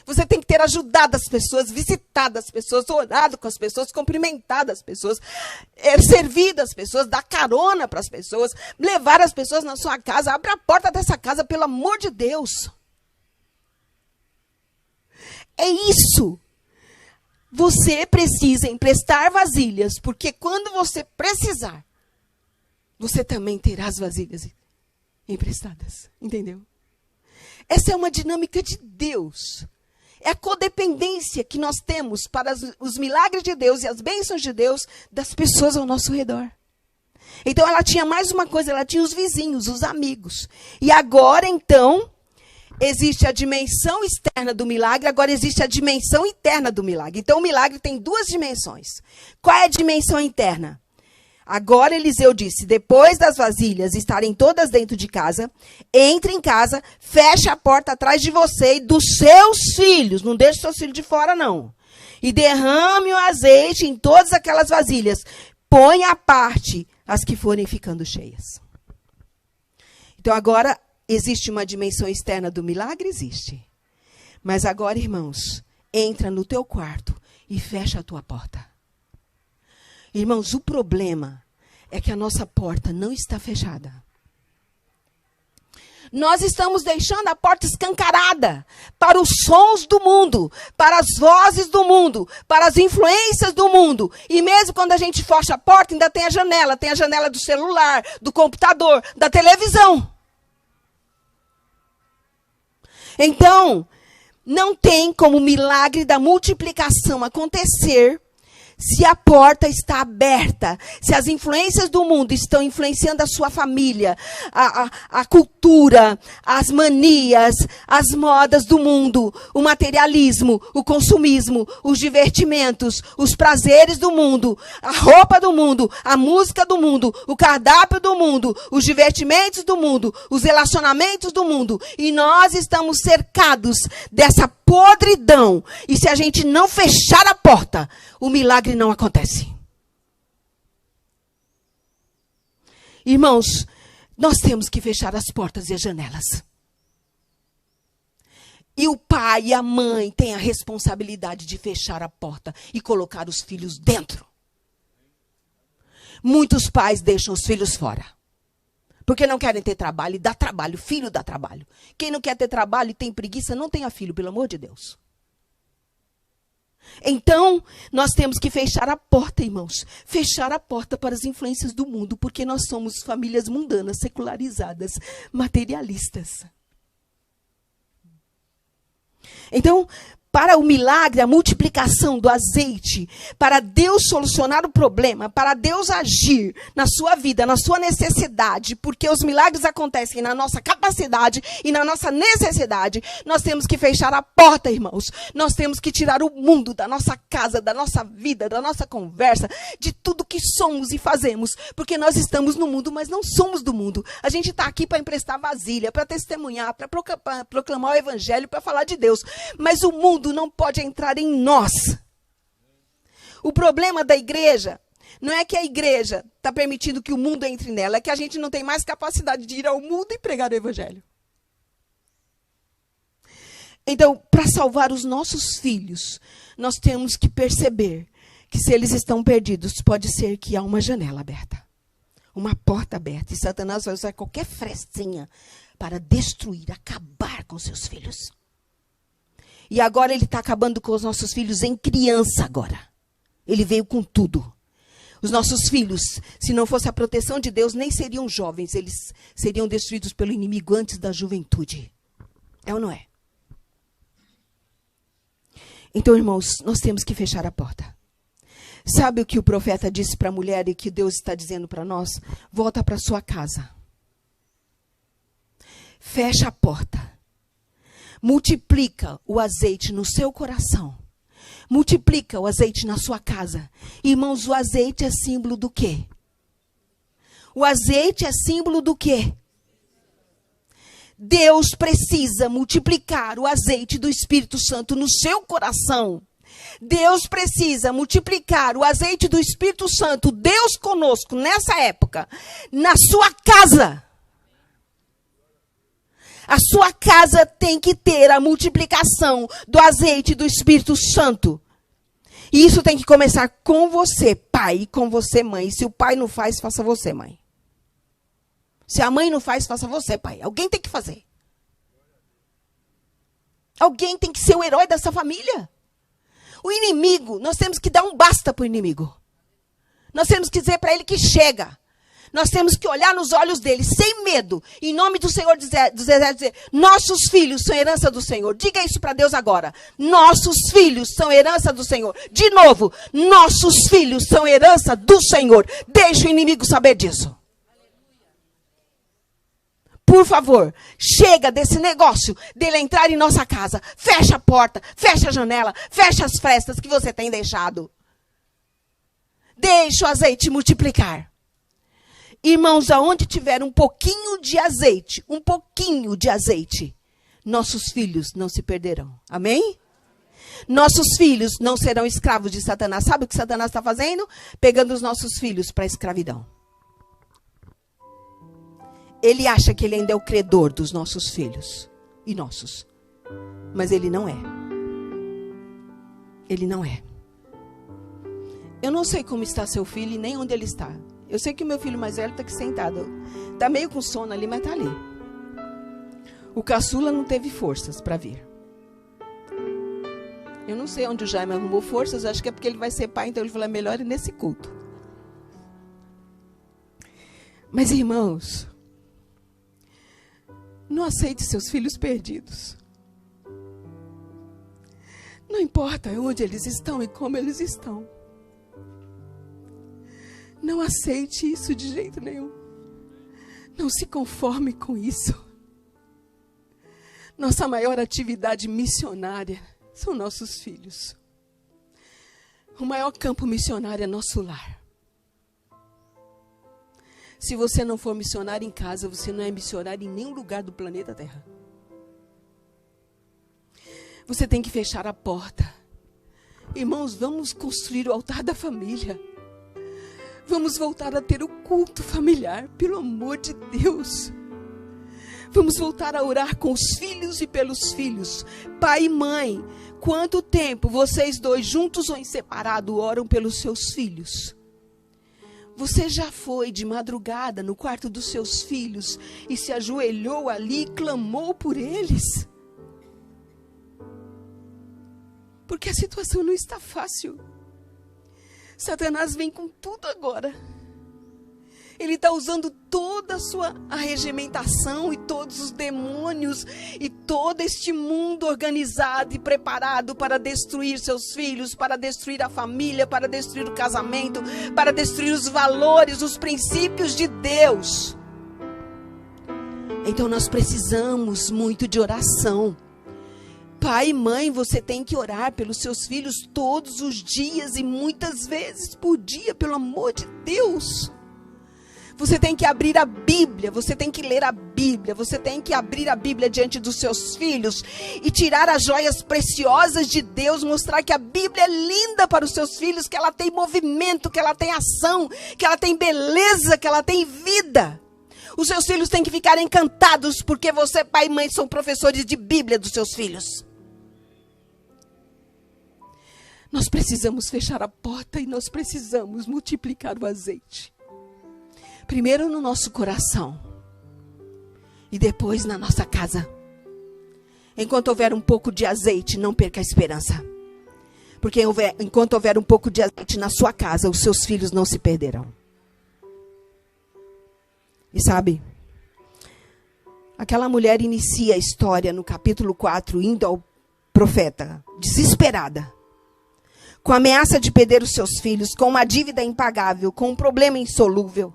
Você tem que ter ajudado as pessoas, visitado as pessoas, orado com as pessoas, cumprimentado as pessoas, servido as pessoas, dar carona para as pessoas, levar as pessoas na sua casa, abra a porta dessa casa, pelo amor de Deus. É isso. Você precisa emprestar vasilhas, porque quando você precisar, você também terá as vasilhas emprestadas. Entendeu? Essa é uma dinâmica de Deus. É a codependência que nós temos para os milagres de Deus e as bênçãos de Deus das pessoas ao nosso redor. Então, ela tinha mais uma coisa, ela tinha os vizinhos, os amigos. E agora, então, existe a dimensão externa do milagre, agora existe a dimensão interna do milagre. Então, o milagre tem duas dimensões. Qual é a dimensão interna? Agora Eliseu disse, depois das vasilhas estarem todas dentro de casa, entre em casa, feche a porta atrás de você e dos seus filhos. Não deixe seus filhos de fora, não. E derrame o azeite em todas aquelas vasilhas. Põe à parte as que forem ficando cheias. Então agora existe uma dimensão externa do milagre? Existe. Mas agora, irmãos, entra no teu quarto e fecha a tua porta. Irmãos, o problema é que a nossa porta não está fechada. Nós estamos deixando a porta escancarada para os sons do mundo, para as vozes do mundo, para as influências do mundo. E mesmo quando a gente fecha a porta, ainda tem a janela do celular, do computador, da televisão. Então, não tem como o milagre da multiplicação acontecer se a porta está aberta, se as influências do mundo estão influenciando a sua família, a cultura, as manias, as modas do mundo, o materialismo, o consumismo, os divertimentos, os prazeres do mundo, a roupa do mundo, a música do mundo, o cardápio do mundo, os divertimentos do mundo, os relacionamentos do mundo. E nós estamos cercados dessa podridão. E se a gente não fechar a porta, o milagre não acontece. Irmãos, nós temos que fechar as portas e as janelas. E o pai e a mãe têm a responsabilidade de fechar a porta e colocar os filhos dentro. Muitos pais deixam os filhos fora. Porque não querem ter trabalho e dá trabalho, filho dá trabalho. Quem não quer ter trabalho e tem preguiça, não tenha filho, pelo amor de Deus. Então, nós temos que fechar a porta, irmãos. Fechar a porta para as influências do mundo, porque nós somos famílias mundanas, secularizadas, materialistas. Então, para o milagre, a multiplicação do azeite, para Deus solucionar o problema, para Deus agir na sua vida, na sua necessidade, porque os milagres acontecem na nossa capacidade e na nossa necessidade, nós temos que fechar a porta, irmãos. Nós temos que tirar o mundo da nossa casa, da nossa vida, da nossa conversa, de tudo que somos e fazemos, porque nós estamos no mundo, mas não somos do mundo. A gente está aqui para emprestar vasilha, para testemunhar, para proclamar o evangelho, para falar de Deus, mas o mundo não pode entrar em nós. O problema da igreja não é que a igreja está permitindo que o mundo entre nela, é que a gente não tem mais capacidade de ir ao mundo e pregar o evangelho. Então, para salvar os nossos filhos, nós temos que perceber que se eles estão perdidos, pode ser que há uma janela aberta, uma porta aberta, e Satanás vai usar qualquer frestinha para destruir, acabar com seus filhos. E agora ele está acabando com os nossos filhos em criança agora. Ele veio com tudo. Os nossos filhos, se não fosse a proteção de Deus, nem seriam jovens. Eles seriam destruídos pelo inimigo antes da juventude. É ou não é? Então, irmãos, nós temos que fechar a porta. Sabe o que o profeta disse para a mulher e que Deus está dizendo para nós? Volta para sua casa. Fecha a porta. Multiplica o azeite no seu coração. Multiplica o azeite na sua casa. Irmãos, o azeite é símbolo do quê? O azeite é símbolo do quê? Deus precisa multiplicar o azeite do Espírito Santo no seu coração. Deus precisa multiplicar o azeite do Espírito Santo, Deus conosco, nessa época, na sua casa. A sua casa tem que ter a multiplicação do azeite do Espírito Santo. E isso tem que começar com você, pai, e com você, mãe. E se o pai não faz, faça você, mãe. Se a mãe não faz, faça você, pai. Alguém tem que fazer. Alguém tem que ser o herói dessa família. O inimigo, nós temos que dar um basta para o inimigo. Nós temos que dizer para ele que chega. Nós temos que olhar nos olhos dele, sem medo. Em nome do Senhor dos Exércitos, dizer, nossos filhos são herança do Senhor. Diga isso para Deus agora. Nossos filhos são herança do Senhor. De novo, nossos filhos são herança do Senhor. Deixe o inimigo saber disso. Por favor, chega desse negócio dele entrar em nossa casa. Fecha a porta, fecha a janela, fecha as frestas que você tem deixado. Deixa o azeite multiplicar. Irmãos, aonde tiver um pouquinho de azeite, nossos filhos não se perderão. Amém? Nossos filhos não serão escravos de Satanás. Sabe o que Satanás está fazendo? Pegando os nossos filhos para a escravidão. Ele acha que ele ainda é o credor dos nossos filhos e nossos. Mas ele não é. Ele não é. Eu não sei como está seu filho e nem onde ele está. Eu sei que o meu filho mais velho está aqui sentado. Está meio com sono ali, mas está ali. O caçula não teve forças para vir. Eu não sei onde o Jaime arrumou forças. Acho que é porque ele vai ser pai, então ele falou, é melhor ir nesse culto. Mas, irmãos, não aceite seus filhos perdidos. Não importa onde eles estão e como eles estão. Não aceite isso de jeito nenhum. Não se conforme com isso. Nossa maior atividade missionária são nossos filhos. O maior campo missionário é nosso lar. Se você não for missionário em casa, você não é missionário em nenhum lugar do planeta Terra. Você tem que fechar a porta. Irmãos, vamos construir o altar da família. Vamos voltar a ter o culto familiar, pelo amor de Deus. Vamos voltar a orar com os filhos e pelos filhos. Pai e mãe, quanto tempo vocês dois, juntos ou em separado, oram pelos seus filhos? Você já foi de madrugada no quarto dos seus filhos e se ajoelhou ali e clamou por eles? Porque a situação não está fácil. Satanás vem com tudo agora. Ele está usando toda a sua arregimentação e todos os demônios e todo este mundo organizado e preparado para destruir seus filhos, para destruir a família, para destruir o casamento, para destruir os valores, os princípios de Deus. Então nós precisamos muito de oração. Pai e mãe, você tem que orar pelos seus filhos todos os dias e muitas vezes por dia, pelo amor de Deus. Você tem que abrir a Bíblia, você tem que ler a Bíblia, você tem que abrir a Bíblia diante dos seus filhos e tirar as joias preciosas de Deus, mostrar que a Bíblia é linda para os seus filhos, que ela tem movimento, que ela tem ação, que ela tem beleza, que ela tem vida. Os seus filhos têm que ficar encantados porque você, pai e mãe, são professores de Bíblia dos seus filhos. Nós precisamos fechar a porta e nós precisamos multiplicar o azeite. Primeiro no nosso coração e depois na nossa casa. Enquanto houver um pouco de azeite, não perca a esperança. Porque enquanto houver um pouco de azeite na sua casa, os seus filhos não se perderão. E sabe, aquela mulher inicia a história no capítulo 4, indo ao profeta, desesperada, com a ameaça de perder os seus filhos, com uma dívida impagável, com um problema insolúvel.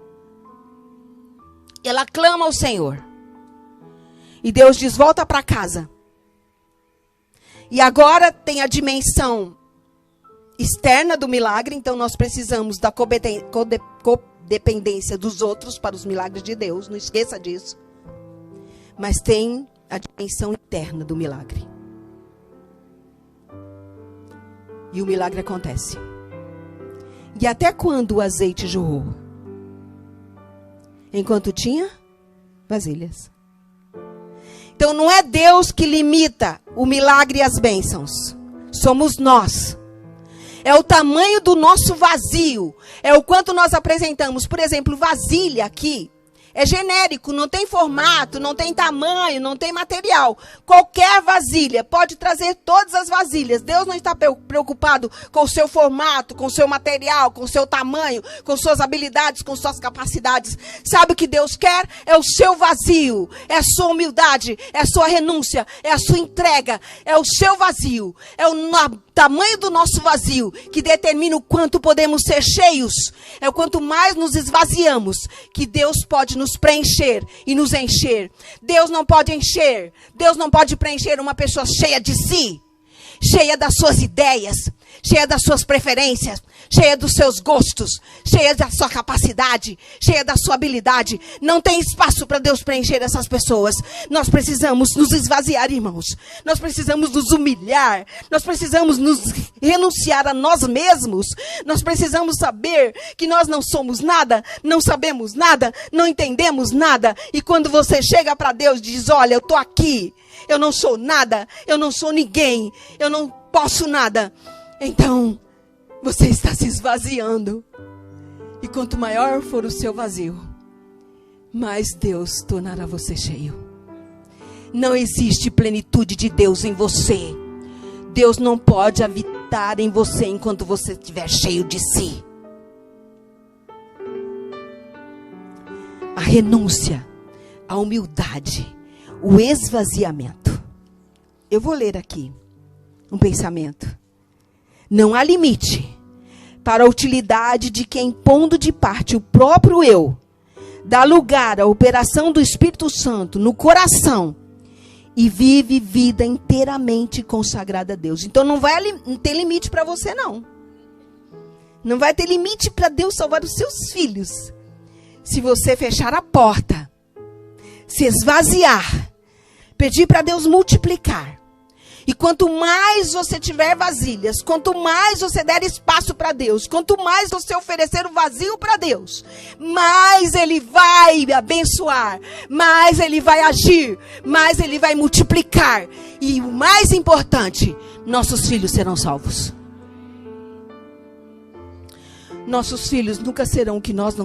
Ela clama ao Senhor. E Deus diz, volta para casa. E agora tem a dimensão externa do milagre, então nós precisamos da codependência dos outros para os milagres de Deus, não esqueça disso. Mas tem a dimensão interna do milagre. E o milagre acontece. E até quando o azeite jorrou? Enquanto tinha vasilhas. Então não é Deus que limita o milagre e as bênçãos. Somos nós. É o tamanho do nosso vazio. É o quanto nós apresentamos. Por exemplo, vasilha aqui É genérico, não tem formato, não tem tamanho, não tem material. Qualquer vasilha pode trazer todas as vasilhas. Deus não está preocupado com o seu formato, com o seu material, com o seu tamanho, com suas habilidades, com suas capacidades. Sabe o que Deus quer? É o seu vazio, é a sua humildade, é a sua renúncia, é a sua entrega, é o seu vazio, é o tamanho do nosso vazio que determina o quanto podemos ser cheios. É o quanto mais nos esvaziamos que Deus pode nos preencher e nos encher. Deus não pode encher, Deus não pode preencher uma pessoa cheia de si, cheia das suas ideias, cheia das suas preferências, cheia dos seus gostos, cheia da sua capacidade, cheia da sua habilidade. Não tem espaço para Deus preencher essas pessoas. Nós precisamos nos esvaziar, irmãos. Nós precisamos nos humilhar. Nós precisamos nos renunciar a nós mesmos. Nós precisamos saber que nós não somos nada, não sabemos nada, não entendemos nada. E quando você chega para Deus e diz, olha, eu estou aqui, eu não sou nada, eu não sou ninguém, eu não posso nada. Então, você está se esvaziando. E quanto maior for o seu vazio, mais Deus tornará você cheio. Não existe plenitude de Deus em você. Deus não pode habitar em você enquanto você estiver cheio de si. A renúncia, a humildade, o esvaziamento. Eu vou ler aqui um pensamento. Não há limite para a utilidade de quem, pondo de parte o próprio eu, dá lugar à operação do Espírito Santo no coração e vive vida inteiramente consagrada a Deus. Então não ter limite para você, não. Não vai ter limite para Deus salvar os seus filhos. Se você fechar a porta, se esvaziar, pedir para Deus multiplicar. E quanto mais você tiver vasilhas, quanto mais você der espaço para Deus, quanto mais você oferecer o vazio para Deus, mais Ele vai abençoar, mais Ele vai agir, mais Ele vai multiplicar. E o mais importante, nossos filhos serão salvos. Nossos filhos nunca serão o que nós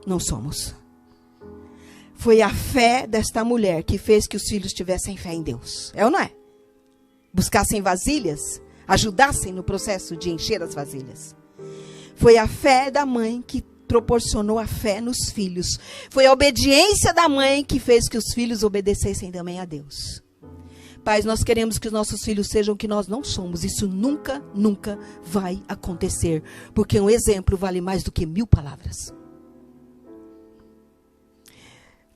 não somos. Foi a fé desta mulher que fez que os filhos tivessem fé em Deus. É ou não é? Buscassem vasilhas, ajudassem no processo de encher as vasilhas. Foi a fé da mãe que proporcionou a fé nos filhos. Foi a obediência da mãe que fez que os filhos obedecessem também a Deus. Pais, nós queremos que os nossos filhos sejam o que nós não somos. Isso nunca, nunca vai acontecer. Porque um exemplo vale mais do que 1000 palavras.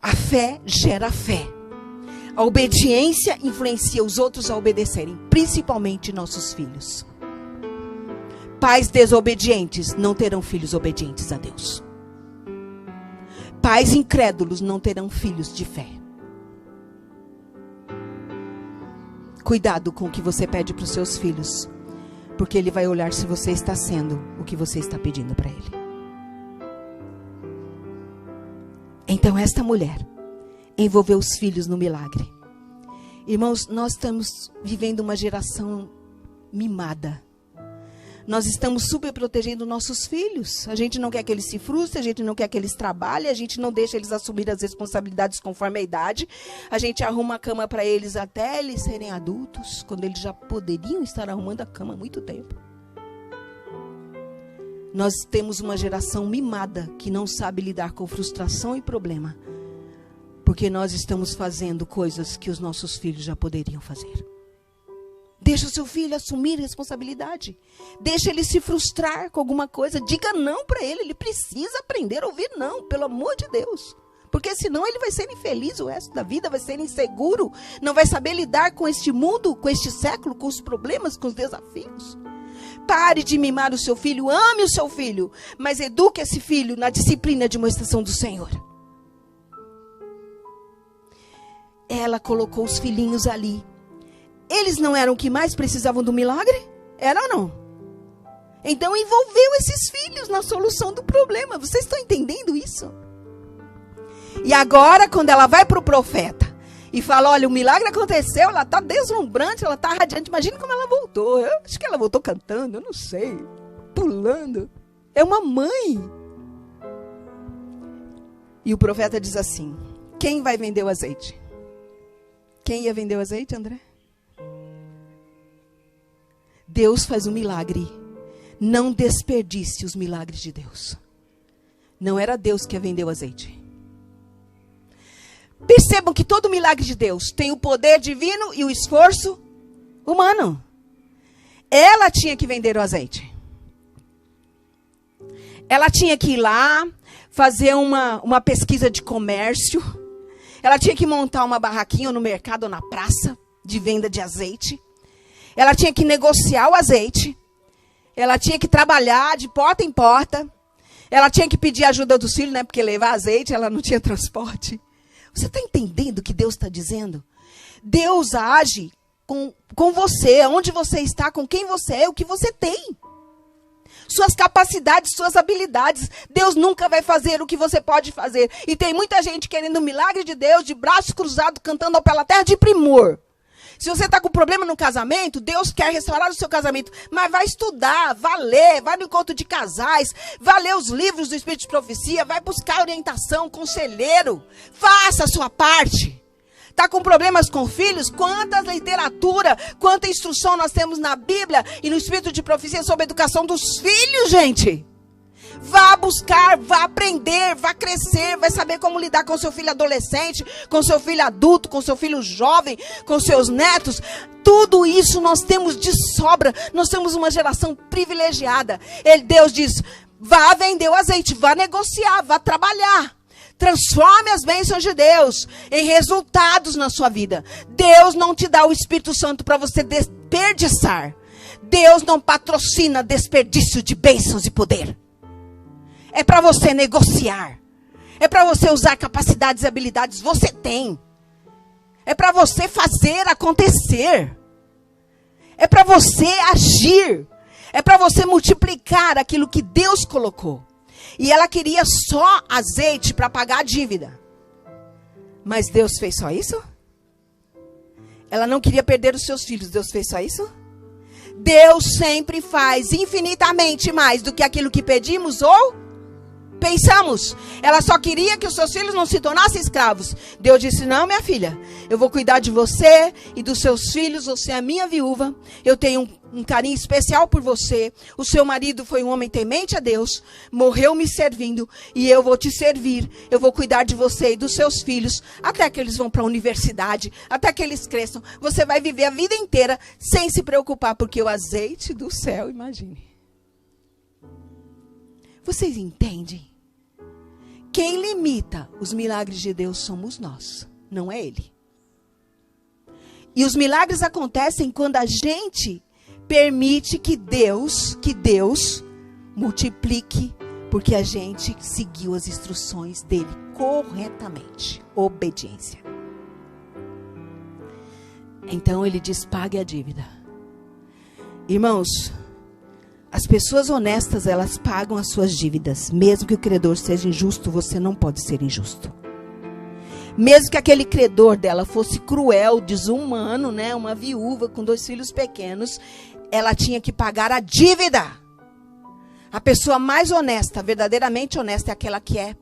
A fé gera fé. A obediência influencia os outros a obedecerem, principalmente nossos filhos. Pais desobedientes não terão filhos obedientes a Deus. Pais incrédulos não terão filhos de fé. Cuidado com o que você pede para os seus filhos, porque Ele vai olhar se você está sendo o que você está pedindo para Ele. Então esta mulher envolveu os filhos no milagre. Irmãos, nós estamos vivendo uma geração mimada. Nós estamos super protegendo nossos filhos. A gente não quer que eles se frustrem, a gente não quer que eles trabalhem, a gente não deixa eles assumir as responsabilidades conforme a idade. A gente arruma a cama para eles até eles serem adultos, quando eles já poderiam estar arrumando a cama há muito tempo. Nós temos uma geração mimada que não sabe lidar com frustração e problema. Porque nós estamos fazendo coisas que os nossos filhos já poderiam fazer. Deixa o seu filho assumir responsabilidade. Deixa ele se frustrar com alguma coisa. Diga não para ele. Ele precisa aprender a ouvir não, pelo amor de Deus. Porque senão ele vai ser infeliz o resto da vida, vai ser inseguro. Não vai saber lidar com este mundo, com este século, com os problemas, com os desafios. Pare de mimar o seu filho. Ame o seu filho. Mas eduque esse filho na disciplina de uma estação do Senhor. Ela colocou os filhinhos ali. Eles não eram os que mais precisavam do milagre? Era ou não? Então envolveu esses filhos na solução do problema. Vocês estão entendendo isso? E agora, quando ela vai para o profeta e fala, olha, o milagre aconteceu, ela está deslumbrante, ela está radiante. Imagina como ela voltou. Eu acho que ela voltou cantando, eu não sei. Pulando. É uma mãe. E o profeta diz assim: quem vai vender o azeite? Quem ia vender o azeite, André? Deus faz um milagre. Não desperdice os milagres de Deus. Não era Deus que ia vender o azeite. Percebam que todo milagre de Deus tem o poder divino e o esforço humano. Ela tinha que vender o azeite. Ela tinha que ir lá, fazer uma pesquisa de comércio. Ela tinha que montar uma barraquinha no mercado ou na praça de venda de azeite. Ela tinha que negociar o azeite. Ela tinha que trabalhar de porta em porta. Ela tinha que pedir ajuda dos filhos, né? Porque levar azeite, ela não tinha transporte. Você está entendendo o que Deus está dizendo? Deus age com você, onde você está, com quem você é, o que você tem. Suas capacidades, suas habilidades. Deus nunca vai fazer o que você pode fazer. E tem muita gente querendo o milagre de Deus, de braços cruzados, cantando pela terra de primor. Se você está com problema no casamento, Deus quer restaurar o seu casamento. Mas vai estudar, vai ler, vai no encontro de casais, vai ler os livros do Espírito de Profecia, vai buscar orientação, conselheiro. Faça a sua parte. Está com problemas com filhos? Quanta literatura, quanta instrução nós temos na Bíblia e no Espírito de Profecia sobre a educação dos filhos, gente. Vá buscar, vá aprender, vá crescer, vai saber como lidar com seu filho adolescente, com seu filho adulto, com seu filho jovem, com seus netos. Tudo isso nós temos de sobra. Nós temos uma geração privilegiada. Deus diz, vá vender o azeite, vá negociar, vá trabalhar. Transforme as bênçãos de Deus em resultados na sua vida. Deus não te dá o Espírito Santo para você desperdiçar. Deus não patrocina desperdício de bênçãos e poder. É para você negociar. É para você usar capacidades e habilidades que você tem. É para você fazer acontecer. É para você agir. É para você multiplicar aquilo que Deus colocou. E ela queria só azeite para pagar a dívida. Mas Deus fez só isso? Ela não queria perder os seus filhos. Deus fez só isso? Deus sempre faz infinitamente mais do que aquilo que pedimos ou pensamos. Ela só queria que os seus filhos não se tornassem escravos. Deus disse, não, minha filha, eu vou cuidar de você e dos seus filhos. Você é a minha viúva. Eu tenho um carinho especial por você. O seu marido foi um homem temente a Deus. Morreu me servindo. E eu vou te servir. Eu vou cuidar de você e dos seus filhos. Até que eles vão para a universidade. Até que eles cresçam. Você vai viver a vida inteira sem se preocupar. Porque o azeite do céu, imagine. Vocês entendem? Quem limita os milagres de Deus somos nós, não é Ele. E os milagres acontecem quando a gente permite que Deus multiplique, porque a gente seguiu as instruções dele corretamente. Obediência. Então ele diz, pague a dívida. Irmãos, as pessoas honestas, elas pagam as suas dívidas. Mesmo que o credor seja injusto, você não pode ser injusto. Mesmo que aquele credor dela fosse cruel, desumano, né? Uma viúva com 2 filhos pequenos, ela tinha que pagar a dívida. A pessoa mais honesta, verdadeiramente honesta, é aquela que é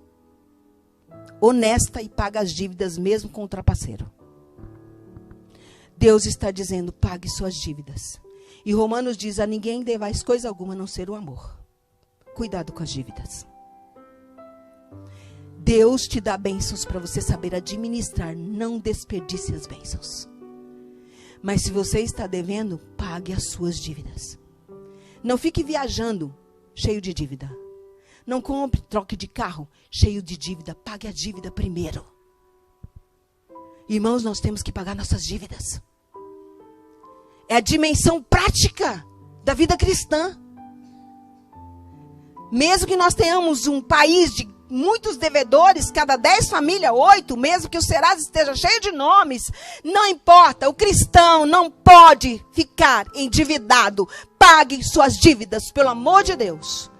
honesta e paga as dívidas mesmo com o trapaceiro. Deus está dizendo, pague suas dívidas. E Romanos diz, a ninguém devais coisa alguma a não ser o amor. Cuidado com as dívidas. Deus te dá bênçãos para você saber administrar. Não desperdice as bênçãos. Mas se você está devendo, pague as suas dívidas. Não fique viajando cheio de dívida. Não compre, troque de carro cheio de dívida. Pague a dívida primeiro. Irmãos, nós temos que pagar nossas dívidas. É a dimensão prática da vida cristã. Mesmo que nós tenhamos um país de muitos devedores, cada 10 famílias, 8, mesmo que o Serasa esteja cheio de nomes, não importa, o cristão não pode ficar endividado. Pague suas dívidas, pelo amor de Deus.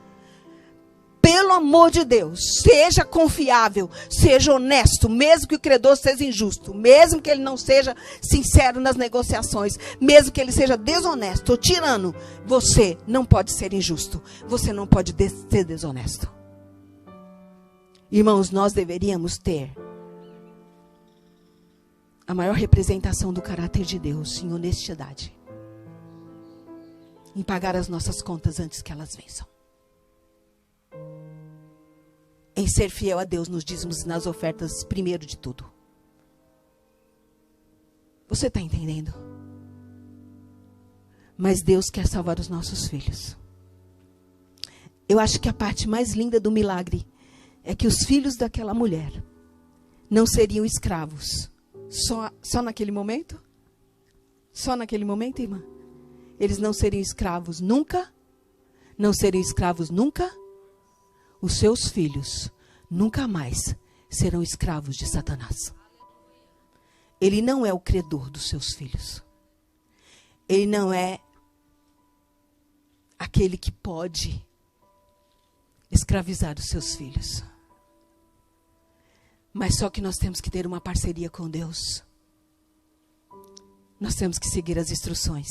Pelo amor de Deus, seja confiável, seja honesto, mesmo que o credor seja injusto, mesmo que ele não seja sincero nas negociações, mesmo que ele seja desonesto ou tirano, você não pode ser injusto, você não pode ser desonesto. Irmãos, nós deveríamos ter a maior representação do caráter de Deus em honestidade, em pagar as nossas contas antes que elas vençam, em ser fiel a Deus nos dízimos e nas ofertas primeiro de tudo. Você está entendendo? Mas Deus quer salvar os nossos filhos. Eu acho que a parte mais linda do milagre é que os filhos daquela mulher não seriam escravos. Só naquele momento? Só naquele momento, irmã? Eles não seriam escravos nunca? Não seriam escravos nunca? Os seus filhos nunca mais serão escravos de Satanás. Ele não é o credor dos seus filhos. Ele não é aquele que pode escravizar os seus filhos. Mas só que nós temos que ter uma parceria com Deus. Nós temos que seguir as instruções.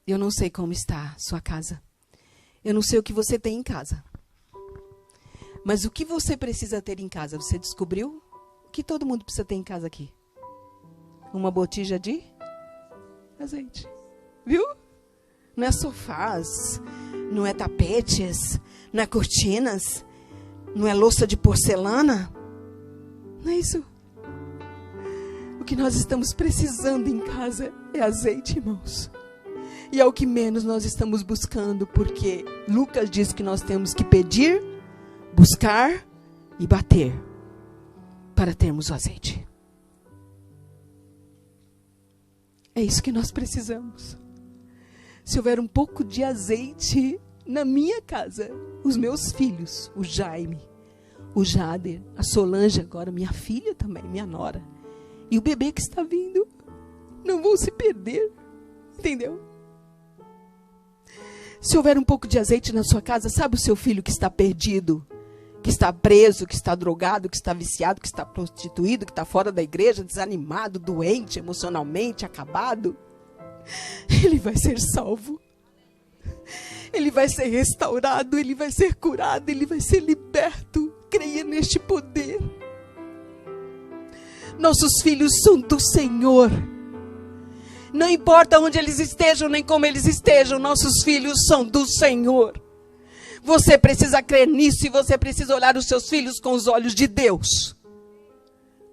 Eu não sei como está a sua casa. Eu não sei o que você tem em casa. Mas o que você precisa ter em casa, você descobriu? O que todo mundo precisa ter em casa aqui? Uma botija de azeite. Viu? Não é sofás, não é tapetes, não é cortinas, não é louça de porcelana. Não é isso. O que nós estamos precisando em casa é azeite, irmãos. E é o que menos nós estamos buscando, porque Lucas diz que nós temos que pedir, buscar e bater para termos o azeite. É isso que nós precisamos. Se houver um pouco de azeite na minha casa, os meus filhos, o Jaime, o Jader, a Solange agora, minha filha também, minha nora, e o bebê que está vindo, não vão se perder. Entendeu? Se houver um pouco de azeite na sua casa, sabe o seu filho que está perdido, que está preso, que está drogado, que está viciado, que está prostituído, que está fora da igreja, desanimado, doente, emocionalmente, acabado? Ele vai ser salvo. Ele vai ser restaurado, ele vai ser curado, ele vai ser liberto. Creia neste poder. Nossos filhos são do Senhor. Não importa onde eles estejam, nem como eles estejam, nossos filhos são do Senhor. Você precisa crer nisso e você precisa olhar os seus filhos com os olhos de Deus.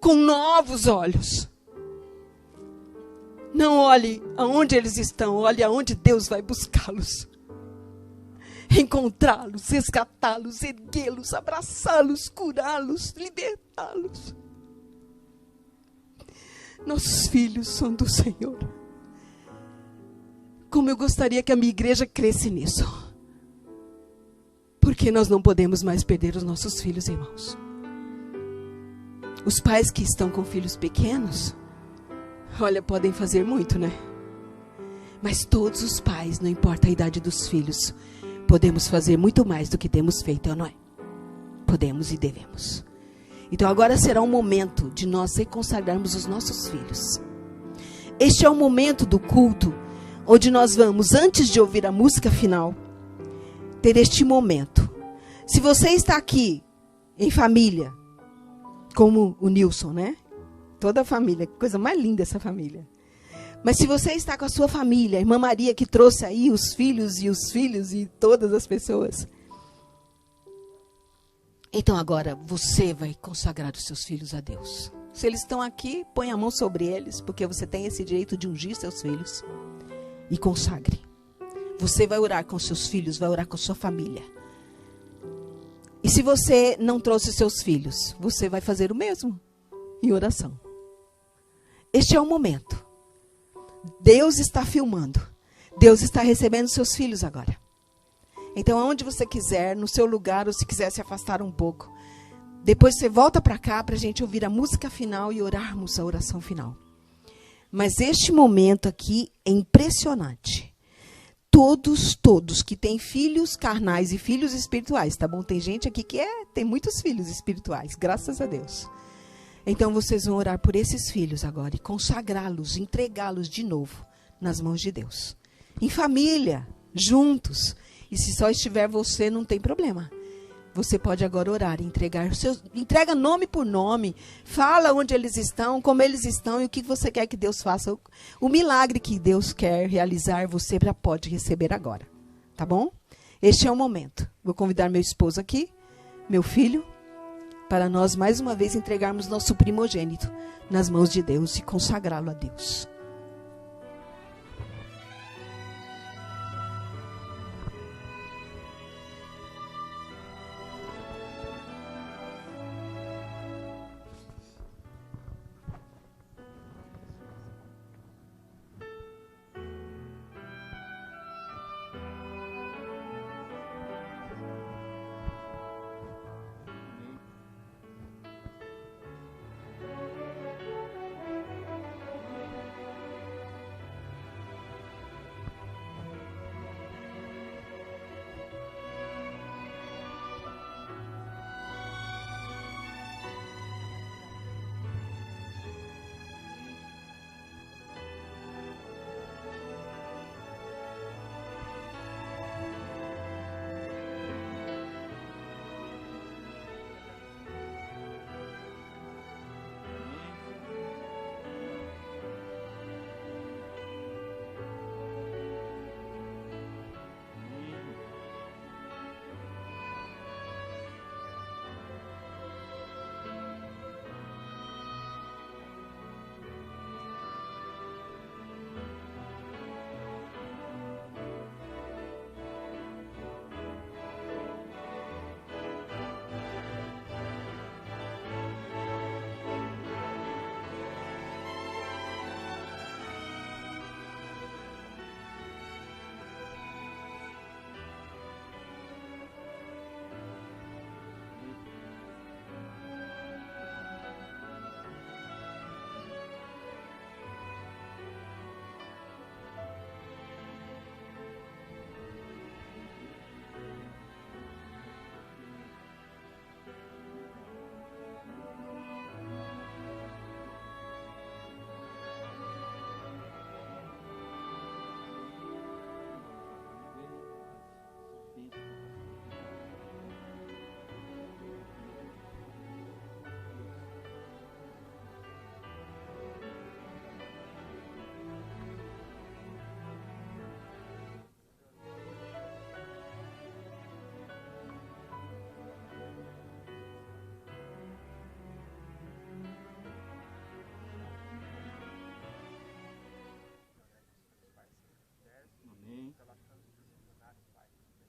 Com novos olhos. Não olhe aonde eles estão, olhe aonde Deus vai buscá-los. Encontrá-los, resgatá-los, erguê-los, abraçá-los, curá-los, libertá-los. Nossos filhos são do Senhor. Como eu gostaria que a minha igreja cresce nisso. Porque nós não podemos mais perder os nossos filhos, irmãos. Os pais que estão com filhos pequenos, olha, podem fazer muito, né? Mas todos os pais, não importa a idade dos filhos, podemos fazer muito mais do que temos feito, não é? Podemos e devemos. Então agora será um momento de nós reconsagrarmos os nossos filhos. Este é o momento do culto, onde nós vamos, antes de ouvir a música final, ter este momento. Se você está aqui em família, como o Nilson, né? Toda a família, que coisa mais linda essa família. Mas se você está com a sua família, a irmã Maria que trouxe aí os filhos e todas as pessoas. Então agora você vai consagrar os seus filhos a Deus. Se eles estão aqui, põe a mão sobre eles, porque você tem esse direito de ungir seus filhos. E consagre. Você vai orar com seus filhos, vai orar com sua família. E se você não trouxe seus filhos, você vai fazer o mesmo em oração. Este é o momento. Deus está filmando. Deus está recebendo seus filhos agora. Então, aonde você quiser, no seu lugar, ou se quiser se afastar um pouco, depois você volta para cá para a gente ouvir a música final e orarmos a oração final. Mas este momento aqui é impressionante. Todos que têm filhos carnais e filhos espirituais, tá bom? Tem gente aqui que tem muitos filhos espirituais, graças a Deus. Então vocês vão orar por esses filhos agora e consagrá-los, entregá-los de novo nas mãos de Deus. Em família, juntos. E se só estiver você, não tem problema. Você pode agora orar, entrega nome por nome, fala onde eles estão, como eles estão e o que você quer que Deus faça. O milagre que Deus quer realizar, você já pode receber agora, tá bom? Este é o momento. Vou convidar meu esposo aqui, meu filho, para nós mais uma vez entregarmos nosso primogênito nas mãos de Deus e consagrá-lo a Deus.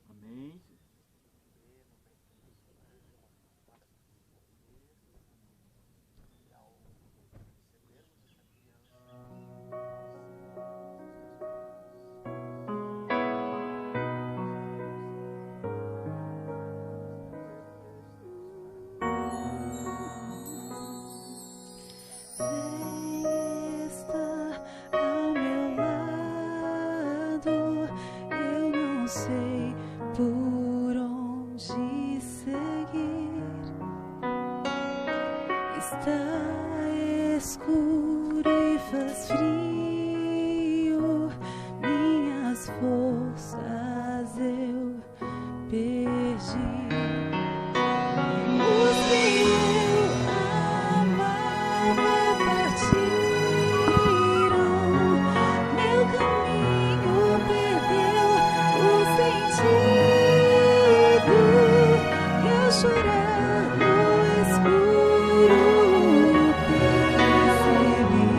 Amém. Sei por onde seguir. Está escuro e faz frio, minhas forças eu perdi. Os que eu amava partiram, meu caminho perdeu o sentido. Eu chorar no escuro, percebi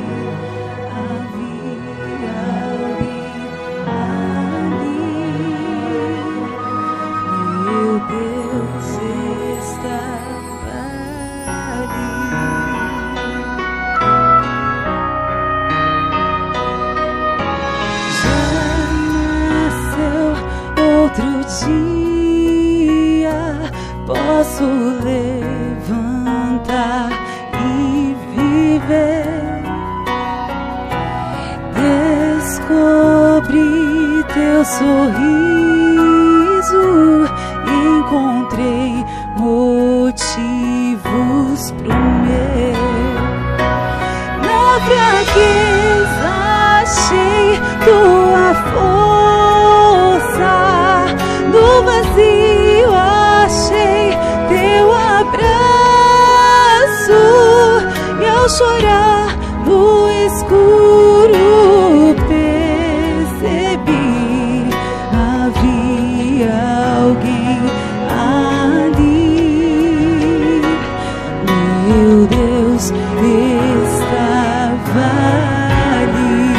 havia alguém ali. Meu Deus estava ali. Já nasceu outro dia, posso levantar e viver. Descobri teu sorriso, encontrei motivos pro meu. Na fraqueza achei tua força, no vazio achei chorar no escuro, percebi havia alguém ali. Meu Deus estava ali.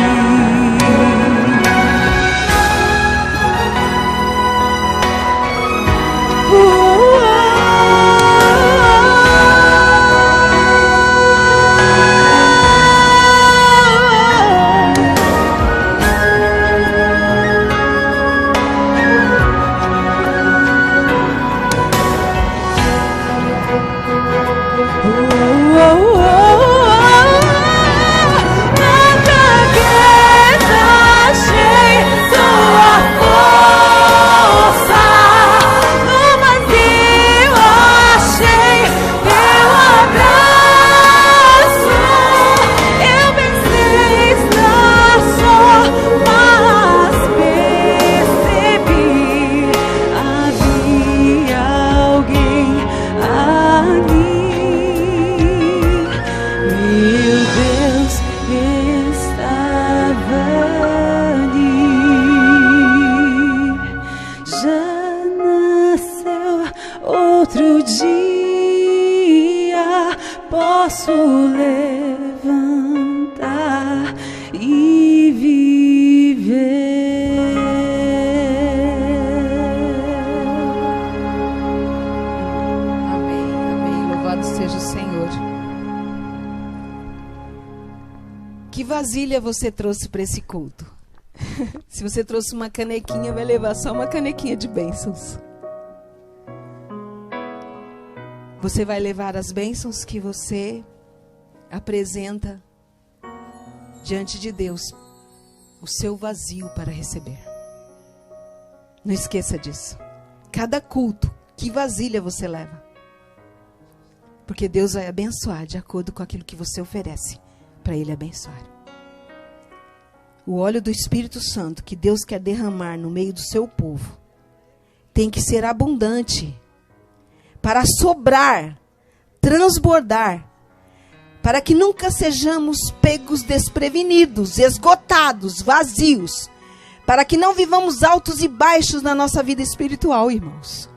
Outro dia posso levantar e viver. Amém, amém. Louvado seja o Senhor. Que vasilha você trouxe para esse culto? Se você trouxe uma canequinha, vai levar só uma canequinha de bênçãos. Você vai levar as bênçãos que você apresenta diante de Deus, o seu vazio para receber. Não esqueça disso. Cada culto, que vasilha você leva? Porque Deus vai abençoar de acordo com aquilo que você oferece para Ele abençoar. O óleo do Espírito Santo que Deus quer derramar no meio do seu povo tem que ser abundante, para sobrar, transbordar, para que nunca sejamos pegos desprevenidos, esgotados, vazios, para que não vivamos altos e baixos na nossa vida espiritual, irmãos.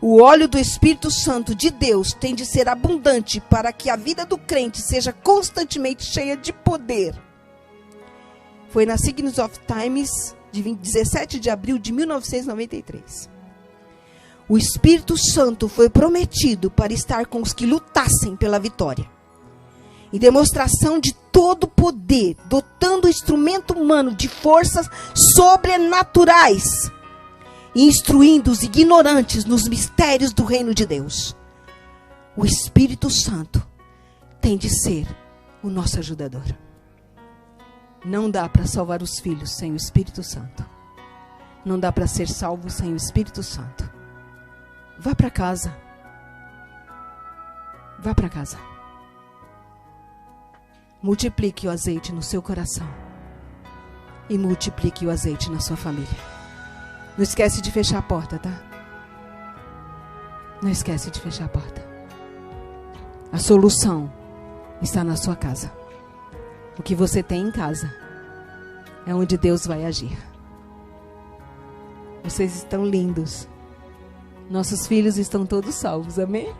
O óleo do Espírito Santo de Deus tem de ser abundante para que a vida do crente seja constantemente cheia de poder. Foi na Signs of Times, de 17 de abril de 1993. O Espírito Santo foi prometido para estar com os que lutassem pela vitória. Em demonstração de todo o poder, dotando o instrumento humano de forças sobrenaturais, e instruindo os ignorantes nos mistérios do reino de Deus. O Espírito Santo tem de ser o nosso ajudador. Não dá para salvar os filhos sem o Espírito Santo. Não dá para ser salvo sem o Espírito Santo. Vá para casa. Vá para casa. Multiplique o azeite no seu coração. E multiplique o azeite na sua família. Não esquece de fechar a porta, tá? Não esquece de fechar a porta. A solução está na sua casa. O que você tem em casa é onde Deus vai agir. Vocês estão lindos. Nossos filhos estão todos salvos, amém?